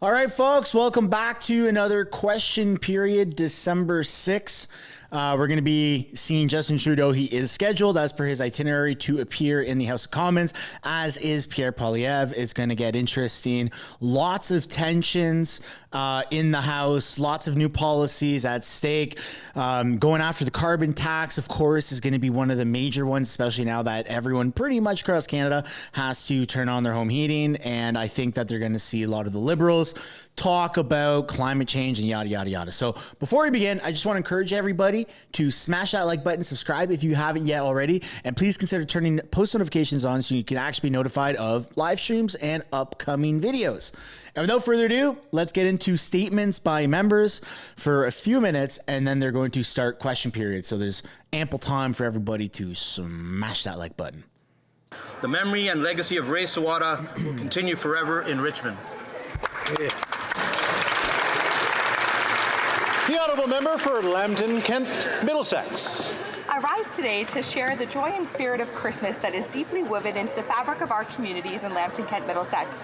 All right, folks, welcome back to another question period, December 6th. We're going to be seeing Justin Trudeau. He is scheduled, as per his itinerary, to appear in the House of Commons, as is Pierre Poilievre. It's going to get interesting. Lots of tensions in the House, lots of new policies at stake. Going after the carbon tax, of course, is going to be one of the major ones, especially now that everyone pretty much across Canada has to turn on their home heating. And I think that they're going to see a lot of the Liberals talk about climate change and yada, yada, yada. So before we begin, I just want to encourage everybody to smash that like button, subscribe if you haven't yet already, and please consider turning post notifications on so you can actually be notified of live streams and upcoming videos. And without further ado, let's get into statements by members for a few minutes, and then they're going to start question period. So there's ample time for everybody to smash that like button. The memory and legacy of Ray Sawada will continue forever in Richmond. Yeah. The Honourable Member for Lambton, Kent, Middlesex. I rise today to share the joy and spirit of Christmas that is deeply woven into the fabric of our communities in Lambton, Kent, Middlesex.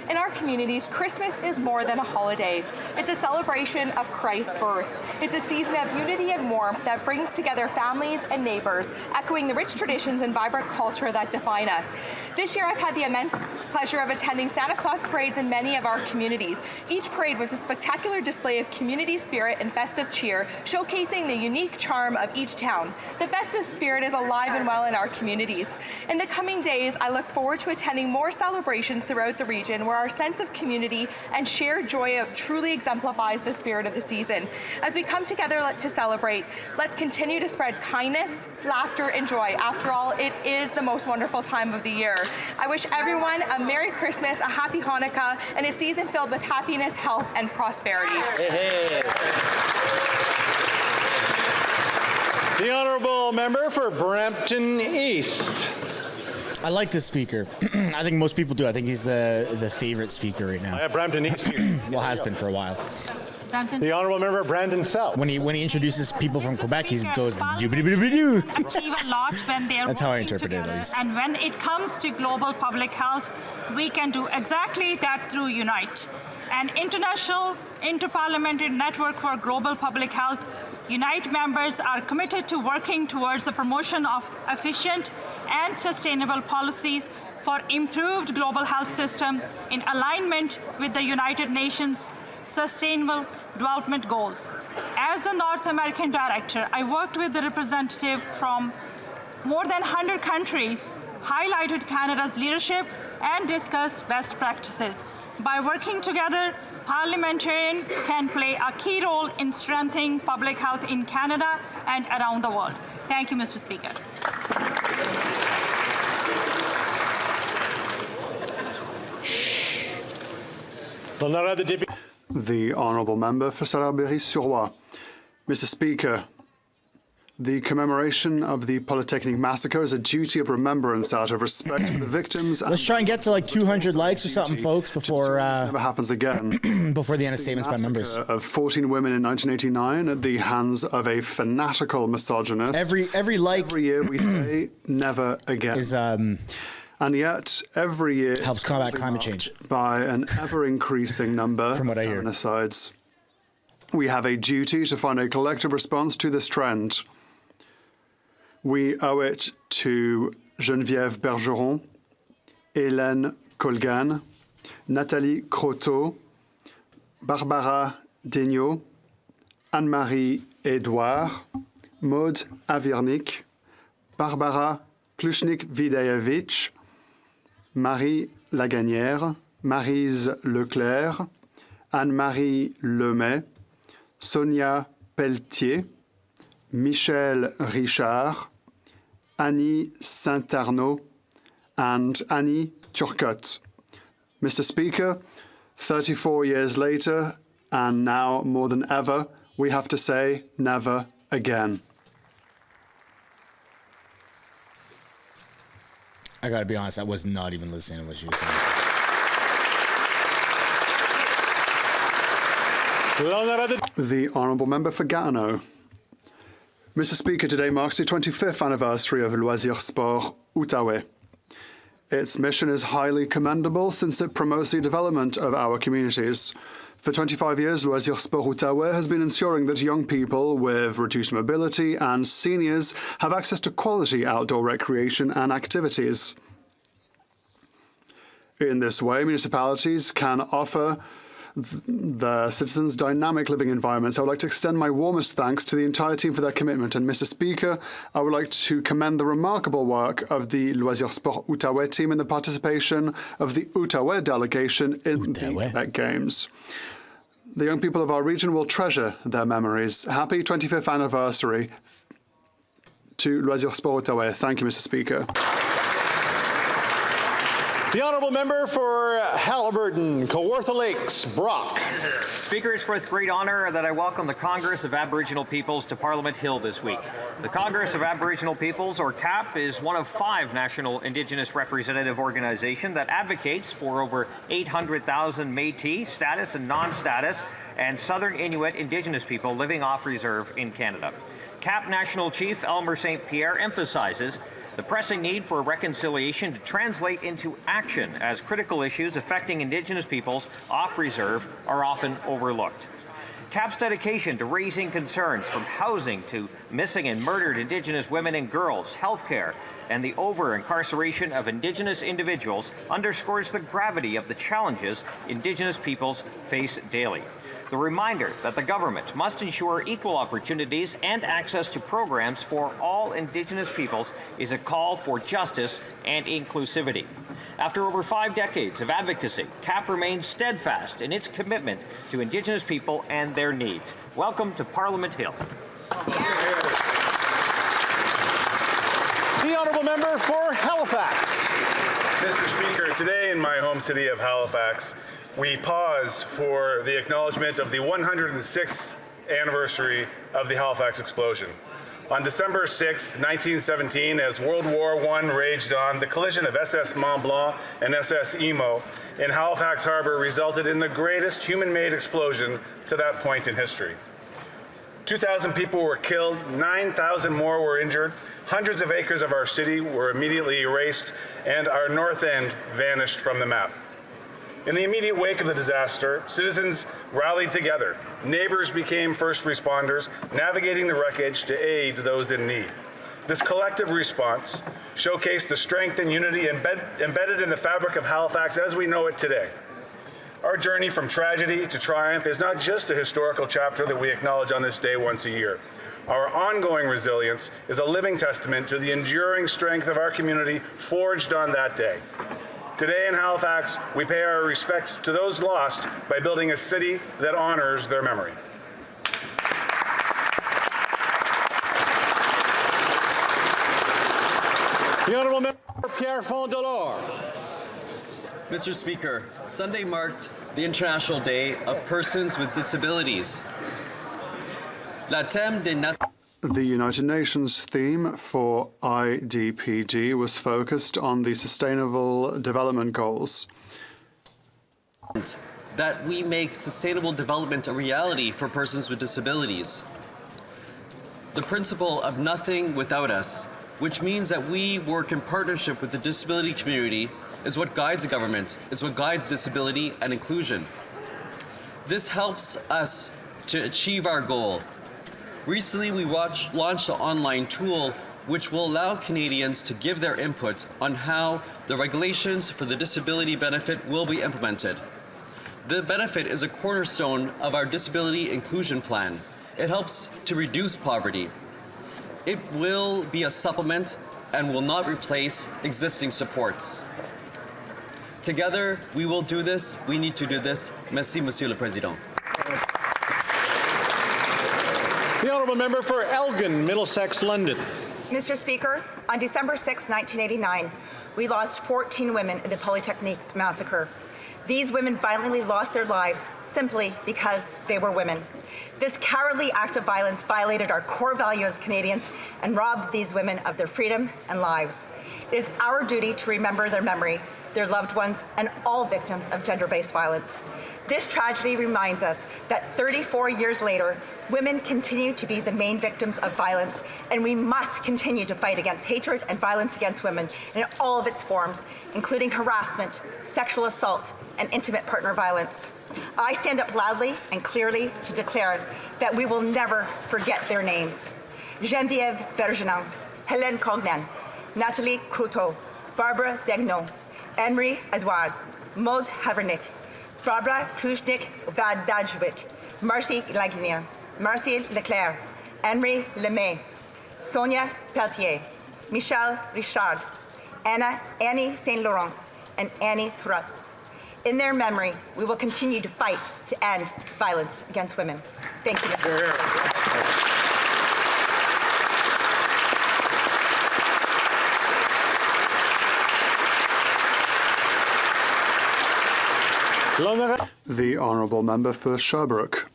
In our communities, Christmas is more than a holiday. It's a celebration of Christ's birth. It's a season of unity and warmth that brings together families and neighbors, echoing the rich traditions and vibrant culture that define us. This year, I've had the immense pleasure of attending Santa Claus parades in many of our communities. Each parade was a spectacular display of community spirit and festive cheer, showcasing the unique charm of each town. The festive spirit is alive and well in our communities. In the coming days, I look forward to attending more celebrations throughout the region where our sense of community and shared joy truly exemplifies the spirit of the season. As we come together to celebrate, let's continue to spread kindness, laughter, and joy. After all, it is the most wonderful time of the year. I wish everyone a Merry Christmas, a Happy Hanukkah, and a season filled with happiness, health, and prosperity. Hey. The Honourable Member for Brampton East. I like this speaker. I think most people do. I think he's the favorite speaker right now. I have Brampton East here. Well, has been for a while. Brampton. The Honourable Member of Brandon South. When he introduces people from Quebec, he goes doo-ba-doo-ba-doo. Achieve a lot when they are That's how I working interpret it, at together. least. And when it comes to global public health, we can do exactly that through UNITE, an international interparliamentary network for global public health. UNITE members are committed to working towards the promotion of efficient and sustainable policies for improved global health system in alignment with the United Nations Sustainable Development Goals. As the North American Director, I worked with the representative from more than 100 countries, highlighted Canada's leadership, and discussed best practices. By working together, parliamentarians can play a key role in strengthening public health in Canada and around the world. Thank you, Mr. Speaker. The Honourable Member for Salaberry-sur-Roi. Mr. Speaker, the commemoration of the Polytechnic massacre is a duty of remembrance out of respect for the victims. Let's try and get to like 200 likes or something, folks, before never happens again. before the end of statements by members. Of 14 women in 1989 at the hands of a fanatical misogynist. Every year we say never again. Is and yet, every year helps combat climate change by an ever-increasing number from what I hear. of feminicides. We have a duty to find a collective response to this trend. We owe it to Geneviève Bergeron, Hélène Colgan, Nathalie Croteau, Barbara Degnaud, Anne-Marie Edouard, Maud Avirnik, Barbara Klushnik-Vidayevich, Marie Laganière, Maryse Leclerc, Anne-Marie Lemay, Sonia Pelletier, Michel Richard, Annie Saint-Arnaud, and Annie Turcotte. Mr. Speaker, 34 years later, and now more than ever, we have to say never again. I gotta be honest, I was not even listening to what you were saying. The Honourable Member for Gatineau. Mr. Speaker, today marks the 25th anniversary of Loisirs Sport Outaouais. Its mission is highly commendable since it promotes the development of our communities. For 25 years, Loisirs Sport Outaouais has been ensuring that young people with reduced mobility and seniors have access to quality outdoor recreation and activities. In this way, municipalities can offer the citizens dynamic living environments. I would like to extend my warmest thanks to the entire team for their commitment. And Mr. Speaker, I would like to commend the remarkable work of the Loisirs Sport Outaouais team and the participation of the Outaouais delegation in the Quebec Games. The young people of our region will treasure their memories. Happy 25th anniversary to Loisirs Sport Outaouais. Thank you, Mr. Speaker. The honourable member for Haliburton, Kawartha Lakes, Brock. Speaker, it's with great honour that I welcome the Congress of Aboriginal Peoples to Parliament Hill this week. The Congress of Aboriginal Peoples, or CAP, is one of 5 national Indigenous representative organizations that advocates for over 800,000 Métis, status and non-status, and Southern Inuit Indigenous people living off reserve in Canada. CAP National Chief Elmer St. Pierre emphasizes the pressing need for reconciliation to translate into action as critical issues affecting Indigenous peoples off reserve are often overlooked. CAP's dedication to raising concerns from housing to missing and murdered Indigenous women and girls, healthcare, and the over-incarceration of Indigenous individuals underscores the gravity of the challenges Indigenous peoples face daily. The reminder that the government must ensure equal opportunities and access to programs for all Indigenous peoples is a call for justice and inclusivity. After over 5 decades of advocacy, CAP remains steadfast in its commitment to Indigenous people and their needs. Welcome to Parliament Hill. The honourable member for Halifax. Mr. Speaker, today in my home city of Halifax, we pause for the acknowledgement of the 106th anniversary of the Halifax explosion. On December 6, 1917, as World War I raged on, the collision of SS Mont Blanc and SS Imo in Halifax Harbour resulted in the greatest human-made explosion to that point in history. 2,000 people were killed, 9,000 more were injured, hundreds of acres of our city were immediately erased, and our north end vanished from the map. In the immediate wake of the disaster, citizens rallied together. Neighbors became first responders, navigating the wreckage to aid those in need. This collective response showcased the strength and unity embedded in the fabric of Halifax as we know it today. Our journey from tragedy to triumph is not just a historical chapter that we acknowledge on this day once a year. Our ongoing resilience is a living testament to the enduring strength of our community forged on that day. Today in Halifax, we pay our respect to those lost by building a city that honors their memory. The honourable member for Pierre Fond-Delors. Mr. Speaker, Sunday marked the International Day of Persons with Disabilities. La thème des nations. The United Nations theme for IDPG was focused on the Sustainable Development Goals. That we make sustainable development a reality for persons with disabilities. The principle of nothing without us, which means that we work in partnership with the disability community, is what guides a government, is what guides disability and inclusion. This helps us to achieve our goal. Recently, we launched an online tool which will allow Canadians to give their input on how the regulations for the disability benefit will be implemented. The benefit is a cornerstone of our disability inclusion plan. It helps to reduce poverty. It will be a supplement and will not replace existing supports. Together, we will do this. We need to do this. Merci, Monsieur le Président. The honourable member for Elgin, Middlesex, London. Mr. Speaker, on December 6, 1989, we lost 14 women in the Polytechnique massacre. These women violently lost their lives simply because they were women. This cowardly act of violence violated our core value as Canadians and robbed these women of their freedom and lives. It is our duty to remember their memory. their loved ones, and all victims of gender-based violence. This tragedy reminds us that 34 years later, women continue to be the main victims of violence, and we must continue to fight against hatred and violence against women in all of its forms, including harassment, sexual assault, and intimate partner violence. I stand up loudly and clearly to declare that we will never forget their names. Geneviève Bergeron, Hélène Cognan, Nathalie Croteau, Barbara Degnaud, Anne-Marie Edouard, Maud Havernick, Barbara Kruznik-Vadajwik, Marcy Lagnier, Marcy Leclerc, Anne-Marie Lemay, Sonia Pelletier, Michelle Richard, Annie St. Laurent, and Annie Thurat. In their memory, we will continue to fight to end violence against women. Thank you, Mr. Speaker. The Honourable Member for Sherbrooke.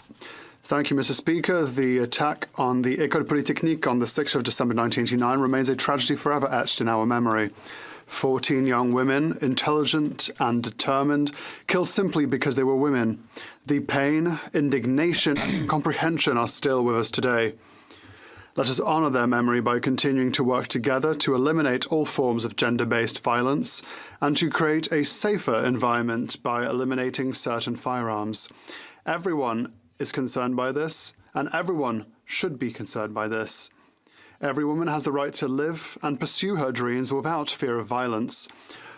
Thank you, Mr. Speaker. The attack on the École Polytechnique on the 6th of December 1989 remains a tragedy forever etched in our memory. 14 young women, intelligent and determined, killed simply because they were women. The pain, indignation, and comprehension are still with us today. Let us honour their memory by continuing to work together to eliminate all forms of gender-based violence and to create a safer environment by eliminating certain firearms. Everyone is concerned by this, and everyone should be concerned by this. Every woman has the right to live and pursue her dreams without fear of violence.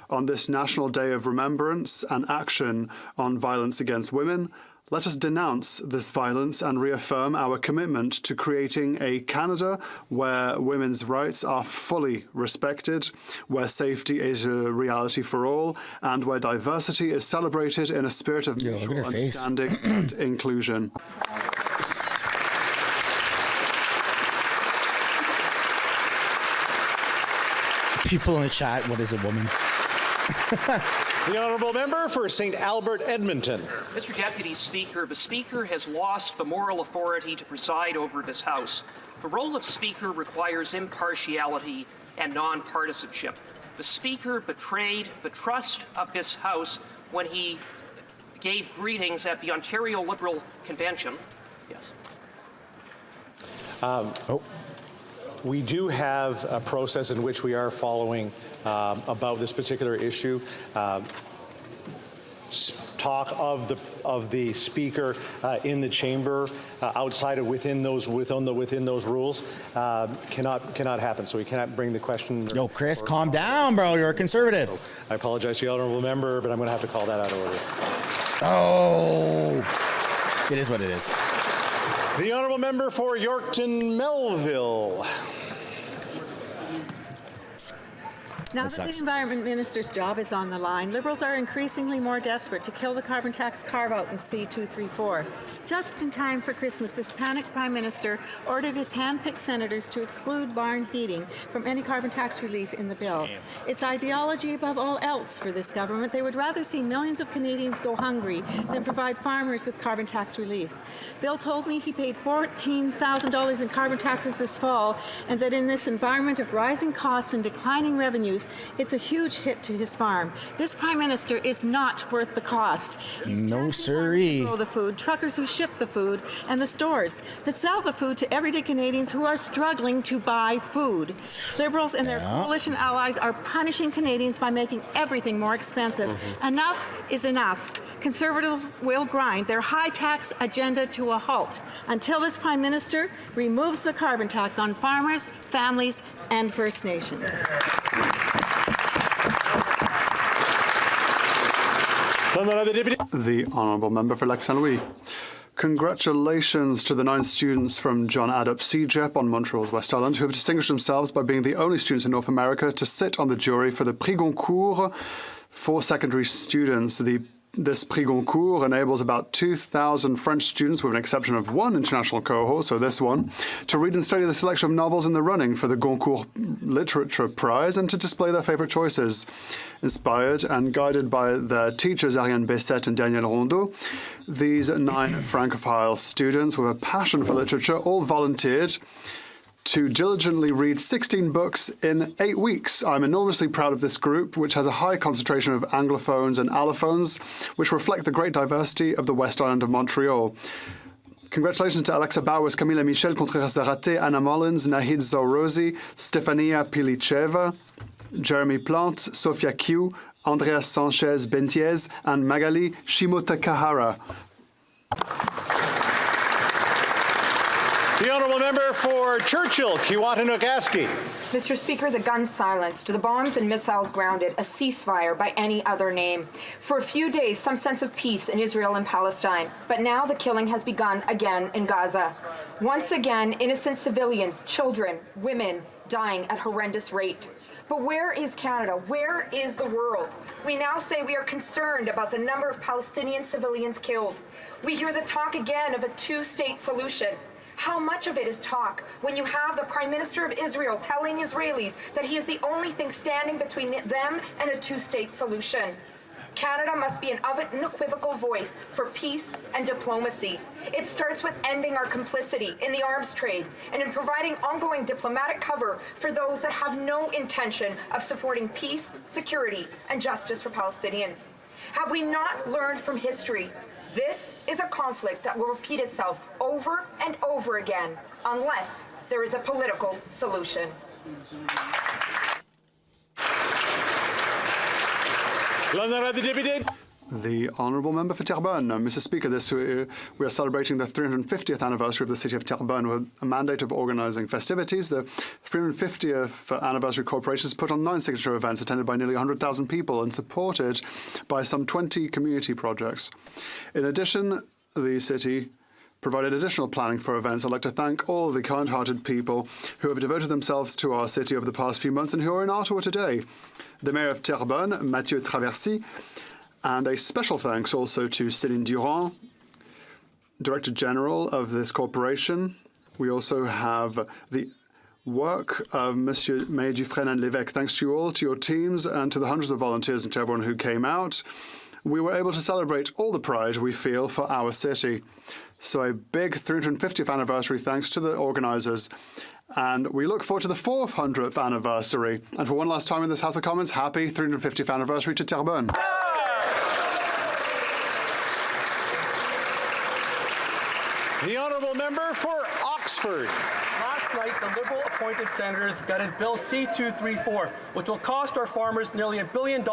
On this National Day of Remembrance and Action on Violence Against Women, let us denounce this violence and reaffirm our commitment to creating a Canada where women's rights are fully respected, where safety is a reality for all, and where diversity is celebrated in a spirit of mutual understanding and inclusion. People in the chat, what is a woman? The Honourable Member for St. Albert, Edmonton. Mr. Deputy Speaker, the Speaker has lost the moral authority to preside over this House. The role of Speaker requires impartiality and nonpartisanship. The Speaker betrayed the trust of this House when he gave greetings at the Ontario Liberal Convention. Yes. We do have a process in which we are following about this particular issue. Talk of the speaker in the chamber outside of within those rules cannot happen. So we cannot bring the question. Yo, Chris, calm down, bro. You're a conservative. So I apologize to the honourable member, but I'm going to have to call that out of order. Oh, it is what it is. The honourable member for Yorkton Melville. Now that the Environment Minister's job is on the line, Liberals are increasingly more desperate to kill the carbon tax carve-out in C234. Just in time for Christmas, this panicked Prime Minister ordered his hand-picked senators to exclude barn heating from any carbon tax relief in the bill. It's ideology above all else for this government. They would rather see millions of Canadians go hungry than provide farmers with carbon tax relief. Bill told me he paid $14,000 in carbon taxes this fall, and that in this environment of rising costs and declining revenues, it's a huge hit to his farm. This Prime Minister is not worth the cost. He's no siree. Grow the food, truckers who ship the food, and the stores that sell the food to everyday Canadians who are struggling to buy food. Liberals and their coalition allies are punishing Canadians by making everything more expensive. Enough is enough. Conservatives will grind their high tax agenda to a halt until this Prime Minister removes the carbon tax on farmers, families, and First Nations. The Honourable Member for Lac Saint-Louis. Congratulations to the 9 students from John Addop CJEP on Montreal's West Island who have distinguished themselves by being the only students in North America to sit on the jury for the Prix Goncourt for secondary students. This Prix Goncourt enables about 2,000 French students, with an exception of one international cohort, so this one, to read and study the selection of novels in the running for the Goncourt Literature Prize and to display their favourite choices. Inspired and guided by their teachers Ariane Bessette and Daniel Rondeau, these 9 Francophile students with a passion for literature all volunteered to diligently read 16 books in 8 weeks. I'm enormously proud of this group, which has a high concentration of Anglophones and Allophones, which reflect the great diversity of the West Island of Montreal. Congratulations to Alexa Bowers, Camila Michel, Contreras-Zarate, Anna Mullins, Nahid Zorosi, Stefania Pilicheva, Jeremy Plant, Sofia Q, Andreas Sanchez Bentiez, and Magali Shimotakahara. The honourable member for Churchill, Keewatin-Okaski. Mr. Speaker, the guns silenced, the bombs and missiles grounded, a ceasefire by any other name. For a few days, some sense of peace in Israel and Palestine. But now the killing has begun again in Gaza. Once again, innocent civilians, children, women, dying at horrendous rate. But where is Canada? Where is the world? We now say we are concerned about the number of Palestinian civilians killed. We hear the talk again of a two-state solution. How much of it is talk when you have the Prime Minister of Israel telling Israelis that he is the only thing standing between them and a two-state solution? Canada must be an unequivocal voice for peace and diplomacy. It starts with ending our complicity in the arms trade and in providing ongoing diplomatic cover for those that have no intention of supporting peace, security, and justice for Palestinians. Have we not learned from history? This is a conflict that will repeat itself over and over again unless there is a political solution. The Honourable Member for Terrebonne. Mr. Speaker, we are celebrating the 350th anniversary of the City of Terrebonne with a mandate of organising festivities. The 350th anniversary corporation has put on 9 signature events attended by nearly 100,000 people and supported by some 20 community projects. In addition, the City provided additional planning for events. I'd like to thank all the kind-hearted people who have devoted themselves to our city over the past few months and who are in Ottawa today. The Mayor of Terrebonne, Mathieu Traversy, and a special thanks also to Céline Durand, Director General of this corporation. We also have the work of Monsieur Mayor Dufresne and Lévesque. Thanks to you all, to your teams, and to the hundreds of volunteers and to everyone who came out. We were able to celebrate all the pride we feel for our city. So a big 350th anniversary thanks to the organisers. And we look forward to the 400th anniversary. And for one last time in this House of Commons, happy 350th anniversary to Terrebonne. The honourable member for Oxford. Last night, the Liberal-appointed senators gutted Bill C-234, which will cost our farmers nearly $1 billion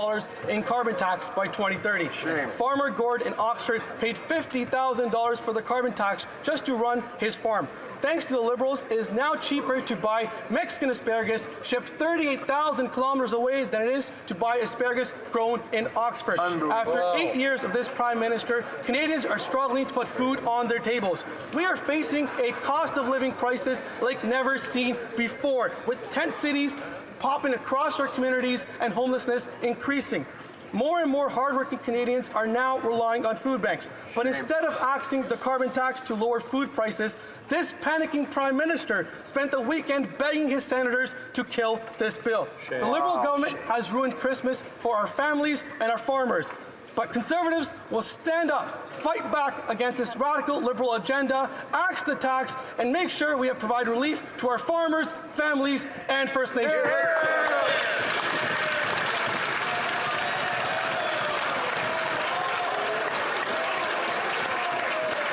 in carbon tax by 2030. Shame. Farmer Gord in Oxford paid $50,000 for the carbon tax just to run his farm. Thanks to the Liberals, it is now cheaper to buy Mexican asparagus shipped 38,000 kilometers away than it is to buy asparagus grown in Oxford. After 8 years of this Prime Minister, Canadians are struggling to put food on their tables. We are facing a cost of living crisis like never seen before, with tent cities popping across our communities and homelessness increasing. More and more hardworking Canadians are now relying on food banks. But instead of axing the carbon tax to lower food prices, this panicking Prime Minister spent the weekend begging his senators to kill this bill. Shame. The Liberal government has ruined Christmas for our families and our farmers. But Conservatives will stand up, fight back against this radical Liberal agenda, axe the tax, and make sure we provide relief to our farmers, families, and First Nations.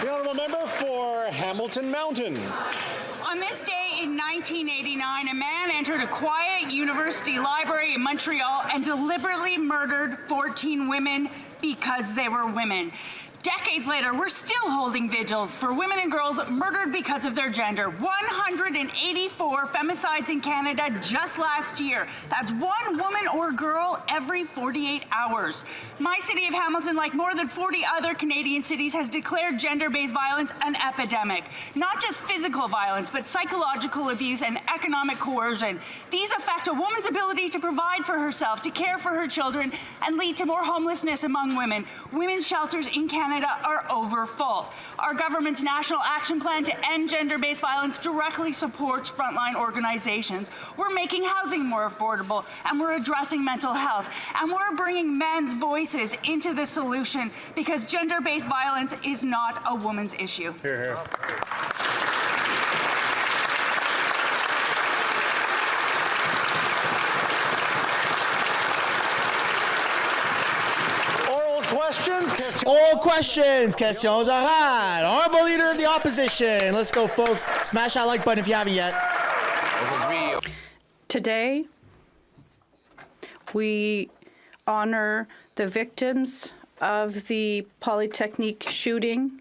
The honourable member for Hamilton Mountain. On this day in 1989, a man entered a quiet university library in Montreal and deliberately murdered 14 women because they were women. Decades later, we're still holding vigils for women and girls murdered because of their gender. 184 femicides in Canada just last year. That's one woman or girl every 48 hours. My city of Hamilton, like more than 40 other Canadian cities, has declared gender-based violence an epidemic. Not just physical violence, but psychological abuse and economic coercion. These affect a woman's ability to provide for herself, to care for her children, and lead to more homelessness among women. Women's shelters in Canada are overfull. Our government's National Action Plan to End Gender-Based Violence directly supports frontline organizations. We're making housing more affordable, and we're addressing mental health, and we're bringing men's voices into the solution because gender-based violence is not a woman's issue. Hear, hear. questions. All questions. Questions orales. Honorable Leader of the Opposition. Let's go, folks. Smash that like button if you haven't yet. Today, we honor the victims of the Polytechnique shooting,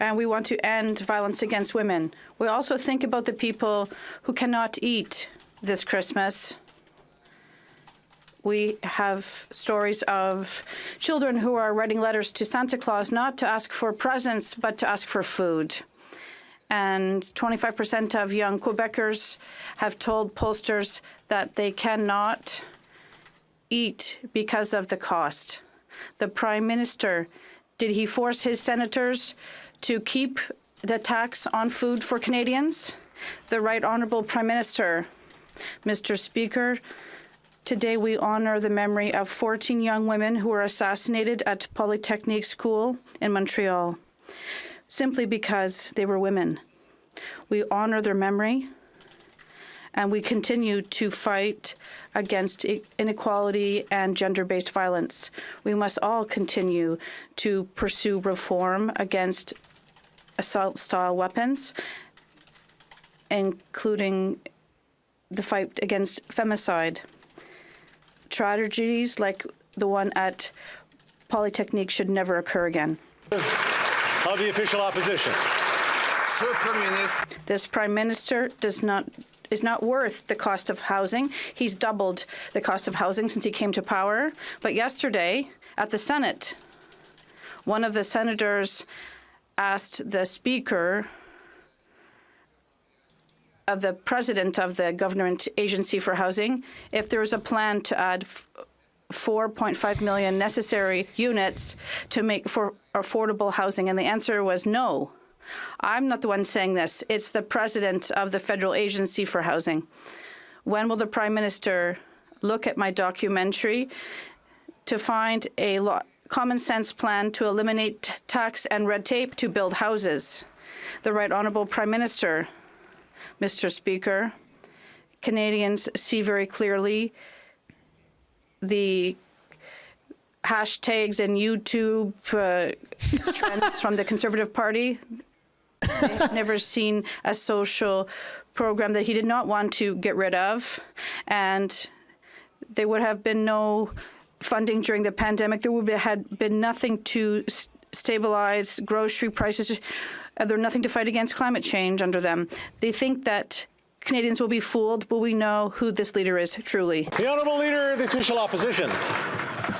and we want to end violence against women. We also think about the people who cannot eat this Christmas. We have stories of children who are writing letters to Santa Claus not to ask for presents, but to ask for food. And 25% of young Quebecers have told pollsters that they cannot eat because of the cost. The Prime Minister, did he force his senators to keep the tax on food for Canadians? The Right Honourable Prime Minister. Mr. Speaker, today we honour the memory of 14 young women who were assassinated at Polytechnique School in Montreal, simply because they were women. We honour their memory, and we continue to fight against inequality and gender-based violence. We must all continue to pursue reform against assault-style weapons, including the fight against femicide. Tragedies like the one at Polytechnique should never occur again. Of the official opposition. This Prime Minister is not worth the cost of housing. He's doubled the cost of housing since he came to power. But yesterday, at the Senate, one of the senators asked the Speaker of the President of the Government Agency for Housing if there was a plan to add 4.5 million necessary units to make for affordable housing, and the answer was no. I'm not the one saying this. It's the President of the Federal Agency for Housing. When will the Prime Minister look at my documentary to find a common sense plan to eliminate tax and red tape to build houses? The Right Honourable Prime Minister. Mr. Speaker, Canadians see very clearly the hashtags and YouTube trends from the Conservative Party. They've never seen a social program that he did not want to get rid of, and there would have been no funding during the pandemic. There would have been nothing to stabilize grocery prices. There's nothing to fight against climate change under them. They think that Canadians will be fooled, but we know who this leader is truly. The Honourable Leader of the Official Opposition.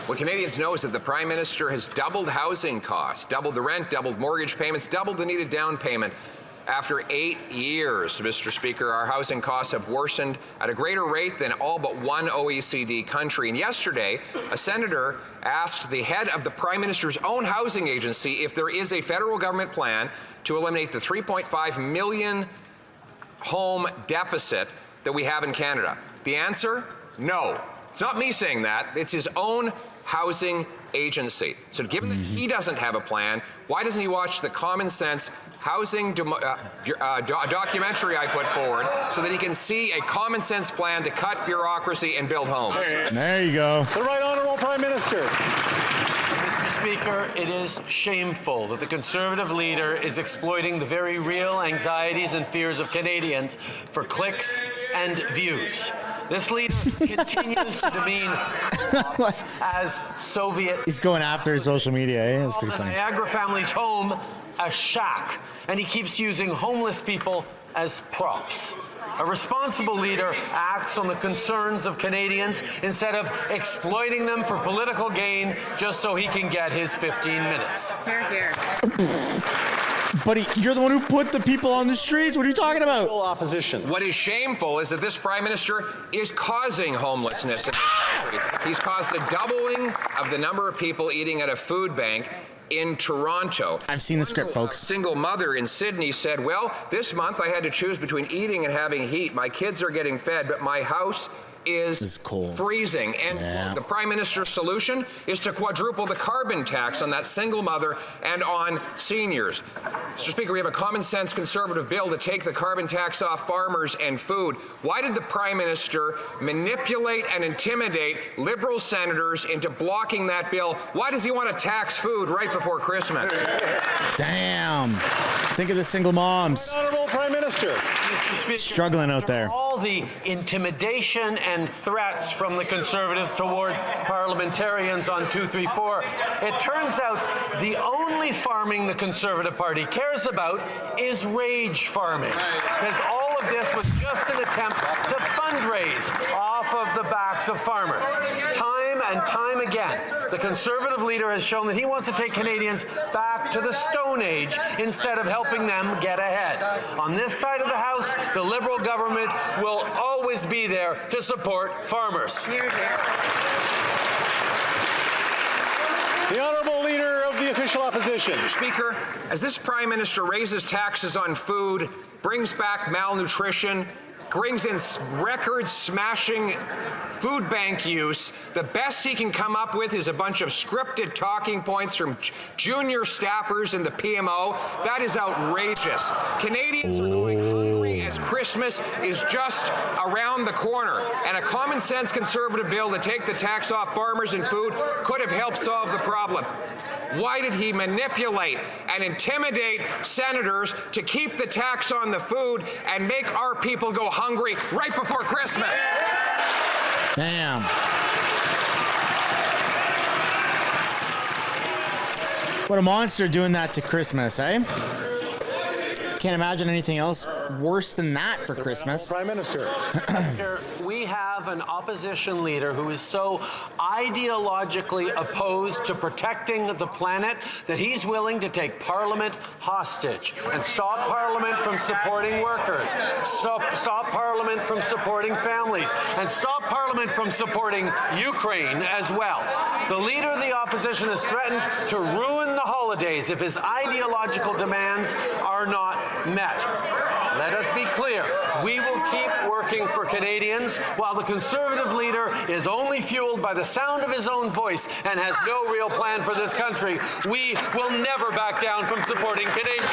What Canadians know is that the Prime Minister has doubled housing costs, doubled the rent, doubled mortgage payments, doubled the needed down payment. After 8 years, Mr. Speaker, our housing costs have worsened at a greater rate than all but one OECD country. And yesterday, a senator asked the head of the Prime Minister's own housing agency if there is a federal government plan to eliminate the 3.5 million home deficit that we have in Canada. The answer? No. It's not me saying that. It's his own housing agency. So given that he doesn't have a plan, why doesn't he watch the common sense housing documentary I put forward so that he can see a common sense plan to cut bureaucracy and build homes? There you go. The Right Honourable Prime Minister. Mr. Speaker, it is shameful that the Conservative leader is exploiting the very real anxieties and fears of Canadians for clicks and views. This leader continues to demean as Soviet. He's going after his social media. Eh? That's pretty the funny. Niagara family's home a shack, and he keeps using homeless people as props. A responsible leader acts on the concerns of Canadians instead of exploiting them for political gain just so he can get his 15 minutes. Hear, hear. Buddy, you're the one who put the people on the streets. What are you talking about? Opposition. What is shameful is that this Prime Minister is causing homelessness in the country. He's caused a doubling of the number of people eating at a food bank in Toronto. I've seen the script, folks. A single mother in Sydney said, well, this month I had to choose between eating and having heat. My kids are getting fed, but my house is freezing. And the Prime Minister's solution is to quadruple the carbon tax on that single mother and on seniors. Mr. Speaker, we have a common sense Conservative bill to take the carbon tax off farmers and food. Why did the Prime Minister manipulate and intimidate Liberal senators into blocking that bill? Why does he want to tax food right before Christmas? Damn. Think of the single moms. Honourable Prime Minister. Struggling out there. All the intimidation and threats from the Conservatives towards parliamentarians on 234, it turns out the only farming the Conservative Party cares about is rage farming. Because all of this was just an attempt to fundraise off of the backs of farmers. Time and time again, the Conservative leader has shown that he wants to take Canadians back to the Stone Age instead of helping them get ahead. On this side of the House, the Liberal government will always be there to support farmers. The Honourable Leader of the Official Opposition. Mr. Speaker, as this Prime Minister raises taxes on food, brings back malnutrition, brings in record-smashing food bank use, the best he can come up with is a bunch of scripted talking points from junior staffers in the PMO. That is outrageous. Canadians are going hungry as Christmas is just around the corner, and a common-sense Conservative bill to take the tax off farmers and food could have helped solve the problem. Why did he manipulate and intimidate senators to keep the tax on the food and make our people go hungry right before Christmas? Damn. What a monster doing that to Christmas, eh? Can't imagine anything else worse than that for Christmas. Prime Minister. We have an opposition leader who is so ideologically opposed to protecting the planet that he's willing to take Parliament hostage and stop Parliament from supporting workers, stop Parliament from supporting families, and stop Parliament from supporting Ukraine as well. The leader of the opposition has threatened to ruin the holidays if his ideological demands are not met. Let us be clear. We will keep working for Canadians while the Conservative leader is only fueled by the sound of his own voice and has no real plan for this country. We will never back down from supporting Canadians.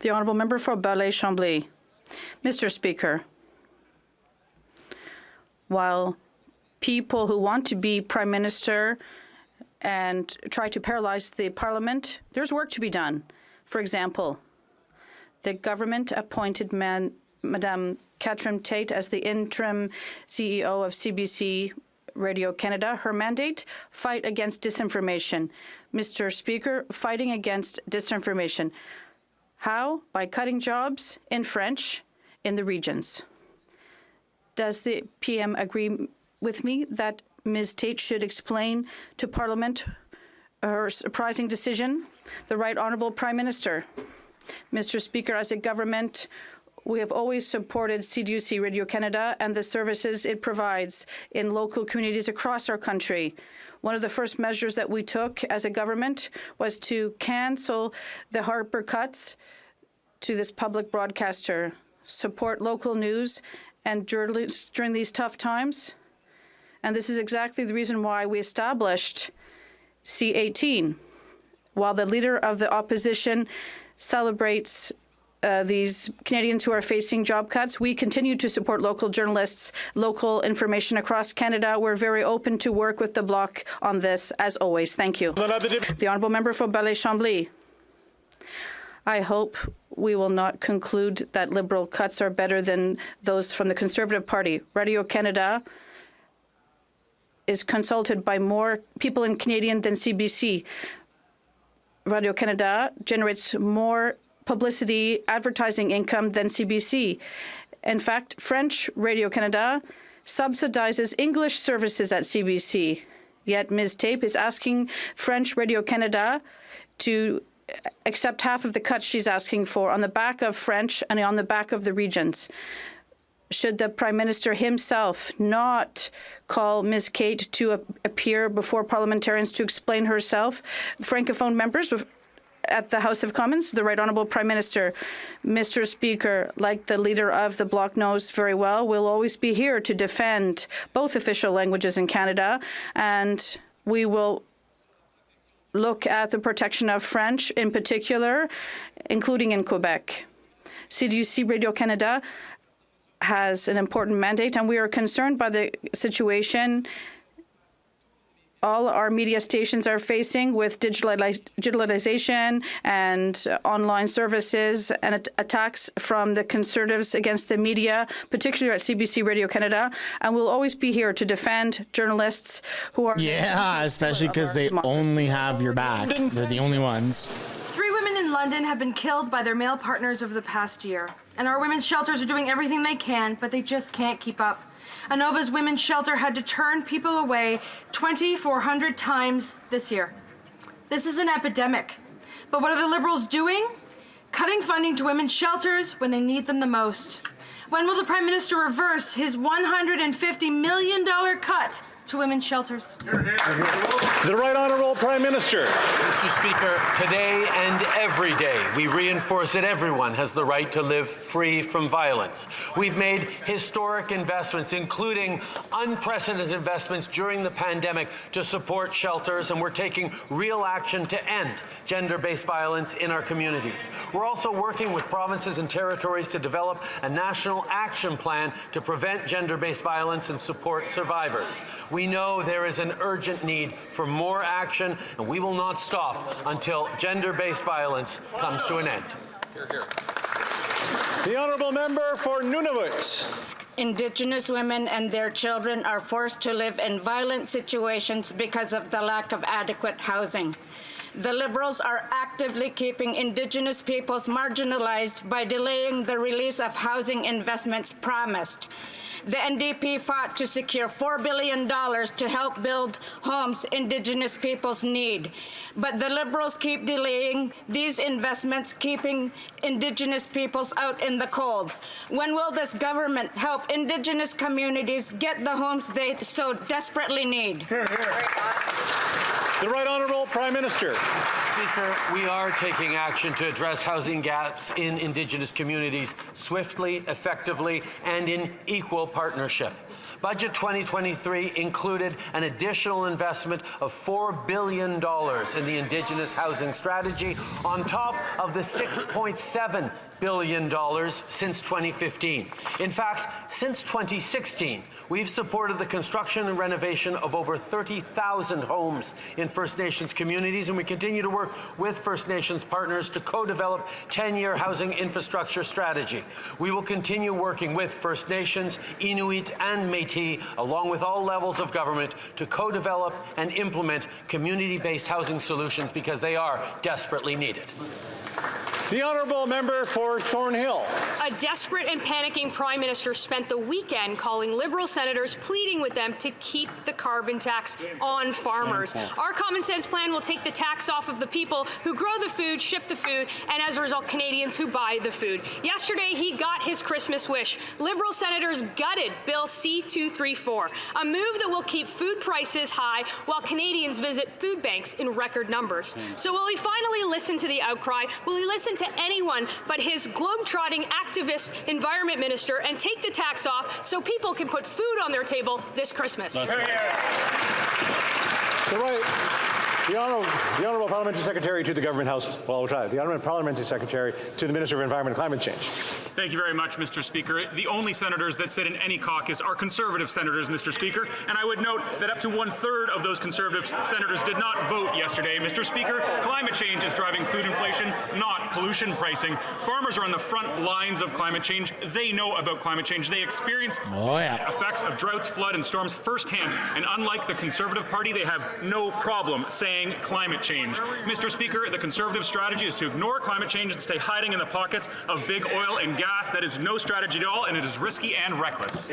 The Honourable Member for Belleuil-Chambly. Mr. Speaker, while people who want to be Prime Minister and try to paralyze the Parliament, there's work to be done. For example, the government appointed Madame Catherine Tate as the interim CEO of CBC Radio Canada. Her mandate, fight against disinformation. Mr. Speaker, fighting against disinformation. How? By cutting jobs in French in the regions. Does the PM agree with me that Ms. Tate should explain to Parliament her surprising decision? The Right Honourable Prime Minister. Mr. Speaker, as a government, we have always supported CDUC Radio Canada and the services it provides in local communities across our country. One of the first measures that we took as a government was to cancel the Harper cuts to this public broadcaster, support local news and journalists during these tough times. And this is exactly the reason why we established C18. While the Leader of the Opposition celebrates these Canadians who are facing job cuts, we continue to support local journalists, local information across Canada. We're very open to work with the Bloc on this, as always. Thank you. The Honourable Member for Belleuil-Chambly. I hope we will not conclude that Liberal cuts are better than those from the Conservative Party. Radio Canada is consulted by more people in Canadian than CBC. Radio Canada generates more publicity, advertising income than CBC. In fact, French Radio Canada subsidizes English services at CBC. Yet Ms. Tate is asking French Radio Canada to accept half of the cuts she's asking for on the back of French and on the back of the regions. should the Prime Minister himself not call Ms. Kate to appear before parliamentarians to explain herself? Francophone members at the House of Commons, the Right Honourable Prime Minister, Mr. Speaker, like the leader of the Bloc knows very well, will always be here to defend both official languages in Canada, and we will look at the protection of French in particular, including in Quebec. CDC Radio Canada has an important mandate, and we are concerned by the situation all our media stations are facing with digitalization and online services and attacks from the Conservatives against the media, particularly at CBC Radio Canada. And we'll always be here to defend journalists who are... Yeah, especially because they only have your back. They're the only ones. 3 women in London have been killed by their male partners over the past year. And our women's shelters are doing everything they can, but they just can't keep up. Anova's women's shelter had to turn people away 2,400 times this year. This is an epidemic. But what are the Liberals doing? Cutting funding to women's shelters when they need them the most. When will the Prime Minister reverse his $150 million cut to women's shelters? The Right Honourable Prime Minister. Mr. Speaker, today and every day we reinforce that everyone has the right to live free from violence. We've made historic investments, including unprecedented investments during the pandemic to support shelters, and we're taking real action to end gender-based violence in our communities. We're also working with provinces and territories to develop a national action plan to prevent gender-based violence and support survivors. We know there is an urgent need for more action, and we will not stop until gender-based violence comes to an end. Hear, hear. The Honourable Member for Nunavut. Indigenous women and their children are forced to live in violent situations because of the lack of adequate housing. The Liberals are actively keeping Indigenous peoples marginalized by delaying the release of housing investments promised. The NDP fought to secure $4 billion to help build homes Indigenous peoples need. But the Liberals keep delaying these investments, keeping Indigenous peoples out in the cold. When will this government help Indigenous communities get the homes they so desperately need? Hear, hear. The Right Honourable Prime Minister. Mr. Speaker, we are taking action to address housing gaps in Indigenous communities swiftly, effectively, and in equal partnership. Budget 2023 included an additional investment of $4 billion in the Indigenous housing strategy on top of the $6.7 billion since 2015. In fact, since 2016, we've supported the construction and renovation of over 30,000 homes in First Nations communities, and we continue to work with First Nations partners to co-develop 10-year housing infrastructure strategy. We will continue working with First Nations, Inuit, and Métis, along with all levels of government, to co-develop and implement community-based housing solutions because they are desperately needed. The Honourable Member for Thornhill. A desperate and panicking Prime Minister spent the weekend calling Liberal senators, pleading with them to keep the carbon tax on farmers. Our common sense plan will take the tax off of the people who grow the food, ship the food, and as a result, Canadians who buy the food. Yesterday, he got his Christmas wish. Liberal senators gutted Bill C-234, a move that will keep food prices high while Canadians visit food banks in record numbers. So will he finally listen to the outcry? Will he listen to anyone but his globe-trotting activist environment minister and take the tax off so people can put food on their table this Christmas? The Honourable Parliamentary Secretary to the Government House. Well, we'll try it. The Honourable Parliamentary Secretary to the Minister of Environment and Climate Change. Thank you very much, Mr. Speaker. The only senators that sit in any caucus are Conservative senators, Mr. Speaker, and I would note that up to 1/3 of those Conservative senators did not vote yesterday. Mr. Speaker, climate change is driving food inflation, not pollution pricing. Farmers are on the front lines of climate change. They know about climate change. They experience effects of droughts, flood, and storms firsthand, and unlike the Conservative Party, they have no problem saying climate change. Mr. Speaker, the Conservative strategy is to ignore climate change and stay hiding in the pockets of big oil and gas. That is no strategy at all, and it is risky and reckless.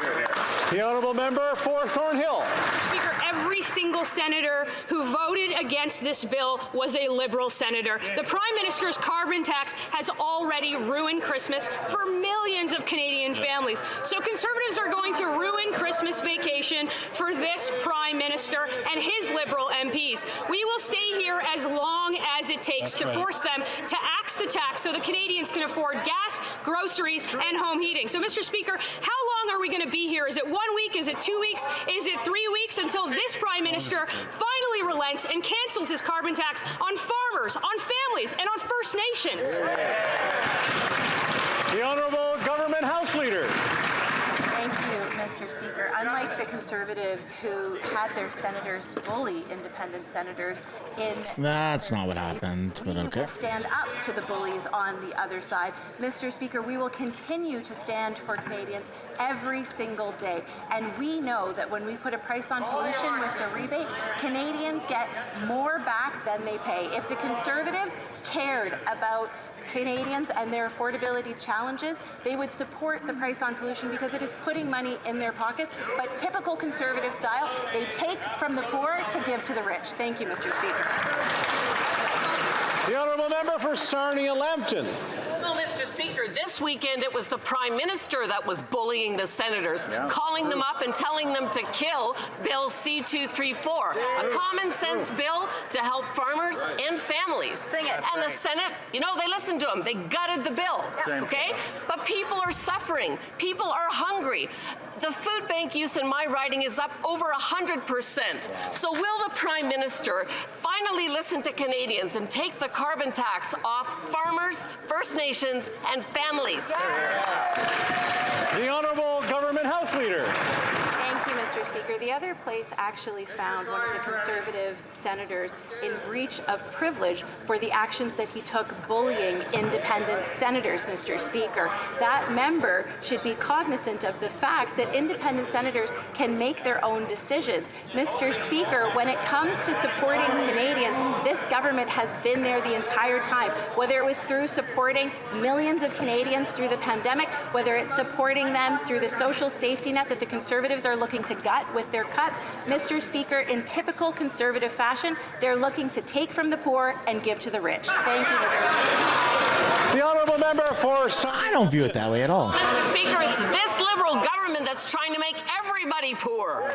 The Honourable Member for Thornhill. Mr. Speaker, every single senator who voted voted against this bill was a Liberal senator. The Prime Minister's carbon tax has already ruined Christmas for millions of Canadian families. So Conservatives are going to ruin Christmas vacation for this Prime Minister and his Liberal MPs. We will stay here as long as it takes to force them to axe the tax so the Canadians can afford gas, groceries, and home heating. So, Mr. Speaker, how long are we going to be here? Is it 1 week? Is it 2 weeks? Is it 3 weeks until this Prime Minister finally relents and cancels his carbon tax on farmers, on families, and on First Nations? The Honourable Government House Leader. Thank you, Mr. Speaker. Unlike the Conservatives who had their senators bully independent senators in... That's not what happened, but okay. We will stand up to the bullies on the other side. Mr. Speaker, we will continue to stand for Canadians every single day. And we know that when we put a price on pollution with the rebate, Canadians get more back than they pay. If the Conservatives cared about Canadians and their affordability challenges, they would support the price on pollution because it is putting money in their pockets. But typical Conservative style, they take from the poor to give to the rich. Thank you, Mr. Speaker. The Honourable Member for Sarnia-Lambton. Well, Mr. Speaker, this weekend it was the Prime Minister that was bullying the senators, calling them up and telling them to kill Bill C-234, a common sense bill to help farmers and families. And the Senate, you know, they listened to him. They gutted the bill, okay? But people are suffering. People are hungry. The food bank use in my riding is up over 100%. So will the Prime Minister finally listen to Canadians and take the carbon tax off farmers, First Nations, and families? The Honourable Government House Leader. Thank you, Mr. Speaker. The other place actually found one of the Conservative senators in breach of privilege for the actions that he took bullying independent senators, Mr. Speaker. That member should be cognizant of the fact that independent senators can make their own decisions. Mr. Speaker, when it comes to supporting Canadians, this government has been there the entire time, whether it was through supporting millions of Canadians through the pandemic, whether it's supporting them through the social safety net that the Conservatives are looking to gut with their cuts. Mr. Speaker, in typical Conservative fashion, they're looking to take from the poor and give to the rich. Thank you, Mr. Speaker. The Honourable Member for... I don't view it that way at all. Mr. Speaker, it's this Liberal government that's trying to make everybody poor.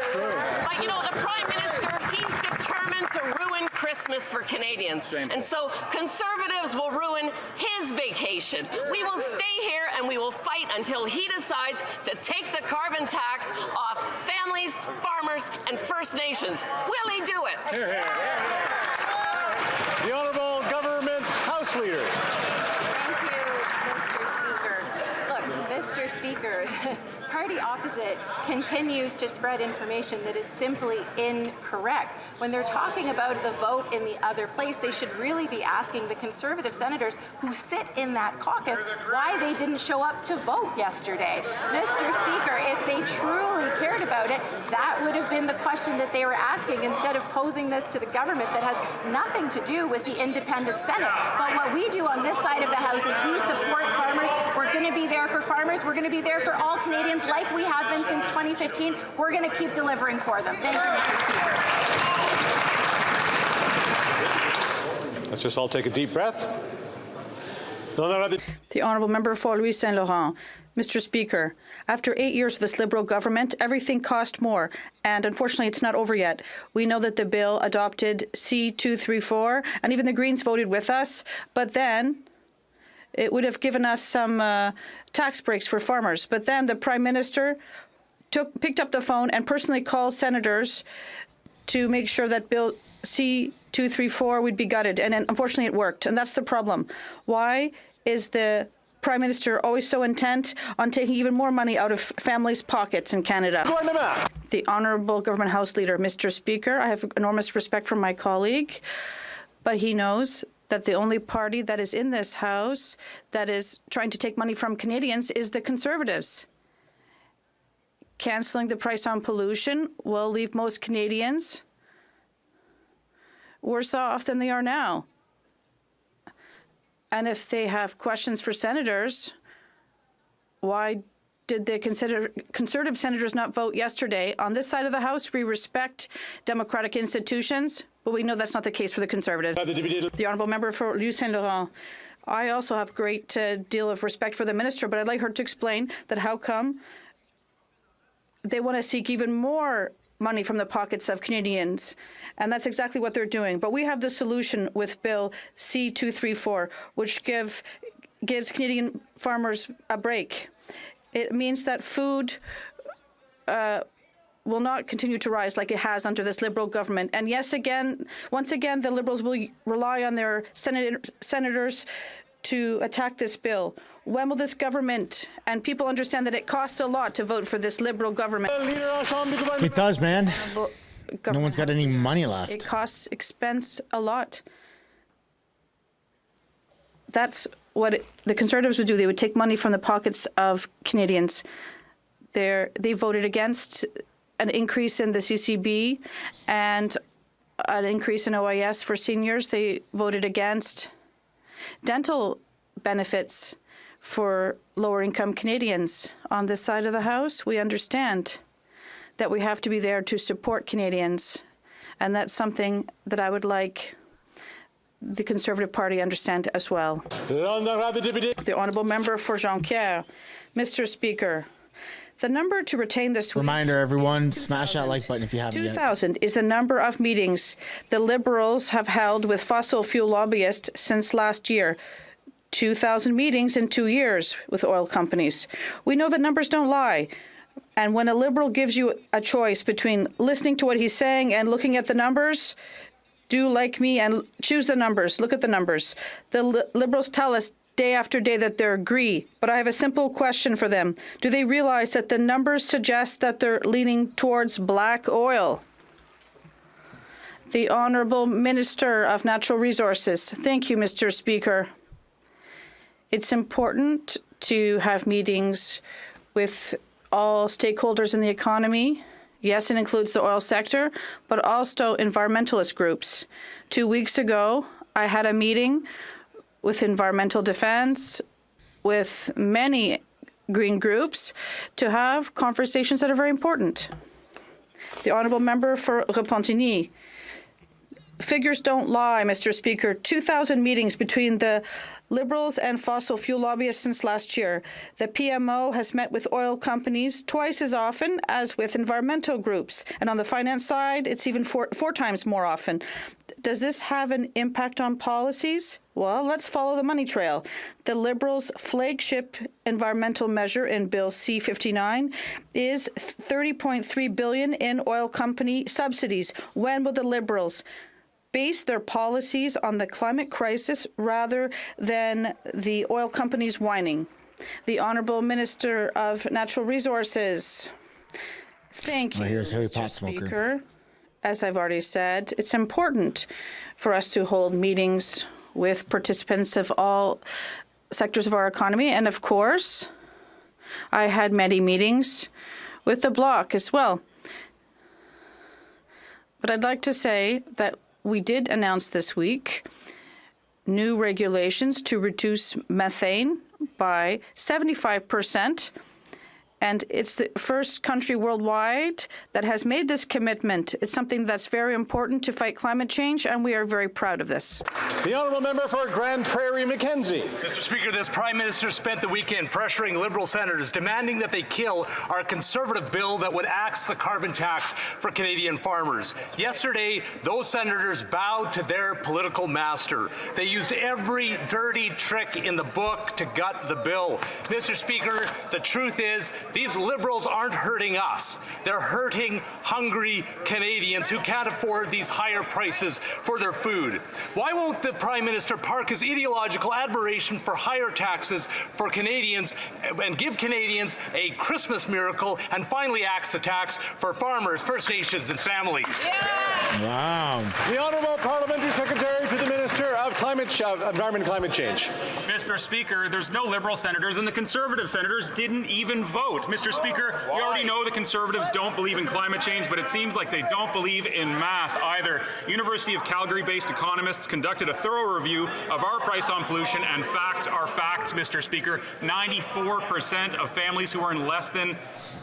But, you know, the Prime Minister, he's determined to ruin Christmas for Canadians. And so Conservatives will ruin his vacation. We will stay here and we will fight until he decides to take the carbon tax off families, farmers, and First Nations. Will he do it? Hear, hear. The Honourable Government House Leader. Thank you, Mr. Speaker. Look, Mr. Speaker, the party opposite continues to spread information that is simply incorrect. When they're talking about the vote in the other place, they should really be asking the Conservative senators who sit in that caucus why they didn't show up to vote yesterday. Mr. Speaker, if they truly cared about it, that would have been the question that they were asking instead of posing this to the government that has nothing to do with the independent Senate. But what we do on this side of the House is we support farmers. We're going to be there for farmers. We're going to be there for all Canadians like we have been since 2015. We're going to keep delivering for them. Thank you, Mr. Speaker. Let's just all take a deep breath. The Honourable Member for Louis Saint Laurent. Mr. Speaker, after 8 years of this Liberal government, everything cost more, and unfortunately it's not over yet. We know that the bill adopted C-234, and even the Greens voted with us, but then it would have given us some tax breaks for farmers. But then the Prime Minister picked up the phone and personally called senators to make sure that Bill C-234 would be gutted. And then, unfortunately, it worked. And that's the problem. Why is the Prime Minister always so intent on taking even more money out of families' pockets in Canada? The Honourable Government House Leader. Mr. Speaker, I have enormous respect for my colleague, but he knows that the only party that is in this House that is trying to take money from Canadians is the Conservatives. Cancelling the price on pollution will leave most Canadians worse off than they are now. And if they have questions for senators, why did the Conservative senators not vote yesterday? On this side of the House, we respect democratic institutions. But we know that's not the case for the Conservatives. The honourable member for Saint-Laurent. I also have a great deal of respect for the minister, but I'd like her to explain that how come they want to seek even more money from the pockets of Canadians, and that's exactly what they're doing. But we have the solution with Bill C-234, which gives Canadian farmers a break. It means that food will not continue to rise like it has under this Liberal government. And once again, the Liberals will rely on their senators to attack this bill. When will this government and people understand that it costs a lot to vote for this Liberal government? It does, man. No one's got any money left. It costs expense a lot. That's what the Conservatives would do. They would take money from the pockets of Canadians. They voted against an increase in the CCB and an increase in OIS for seniors. They voted against dental benefits for lower-income Canadians. On this side of the House, we understand that we have to be there to support Canadians, and that's something that I would like the Conservative Party understand as well. The honourable member for Jean-Pierre. Mr. Speaker, the number to retain this reminder, everyone, smash that like button if you haven't yet. 2,000 is the number of meetings the Liberals have held with fossil fuel lobbyists since last year. 2,000 meetings in 2 years with oil companies. We know that numbers don't lie. And when a Liberal gives you a choice between listening to what he's saying and looking at the numbers, do like me and choose the numbers. Look at the numbers. The Liberals tell us day after day that they agree, but I have a simple question for them. Do they realize that the numbers suggest that they're leaning towards black oil? The Honourable Minister of Natural Resources. Thank you, Mr. Speaker. It's important to have meetings with all stakeholders in the economy. Yes, it includes the oil sector, but also environmentalist groups. 2 weeks ago, I had a meeting with environmental defense, with many green groups, to have conversations that are very important. The honourable member for Repentigny. Figures don't lie, Mr. Speaker. 2,000 meetings between the Liberals and fossil fuel lobbyists since last year. The PMO has met with oil companies twice as often as with environmental groups. And on the finance side, it's even four times more often. Does this have an impact on policies? Well, let's follow the money trail. The Liberals' flagship environmental measure in Bill C-59 is $30.3 billion in oil company subsidies. When will the Liberals base their policies on the climate crisis rather than the oil companies whining? The Honourable Minister of Natural Resources. Thank you, here's Harry Mr. Potsmoker. Speaker. As I've already said, it's important for us to hold meetings with participants of all sectors of our economy. And of course, I had many meetings with the Bloc as well. But I'd like to say that we did announce this week new regulations to reduce methane by 75%. And it's the first country worldwide that has made this commitment. It's something that's very important to fight climate change, and we are very proud of this. The honourable member for Grand Prairie Mackenzie. Mr. Speaker, this Prime Minister spent the weekend pressuring Liberal senators, demanding that they kill our Conservative bill that would axe the carbon tax for Canadian farmers. Yesterday, those senators bowed to their political master. They used every dirty trick in the book to gut the bill. Mr. Speaker, the truth is, these Liberals aren't hurting us. They're hurting hungry Canadians who can't afford these higher prices for their food. Why won't the Prime Minister park his ideological admiration for higher taxes for Canadians and give Canadians a Christmas miracle and finally axe the tax for farmers, First Nations, and families? Wow. The Honourable Parliamentary Secretary to the Minister Minister of Environment and Climate Change. Mr. Speaker, there's no Liberal senators, and the Conservative senators didn't even vote. Mr. Speaker, we already know the Conservatives don't believe in climate change, but it seems like they don't believe in math either. University of Calgary-based economists conducted a thorough review of our price on pollution, and facts are facts, Mr. Speaker. 94% of families who earn less than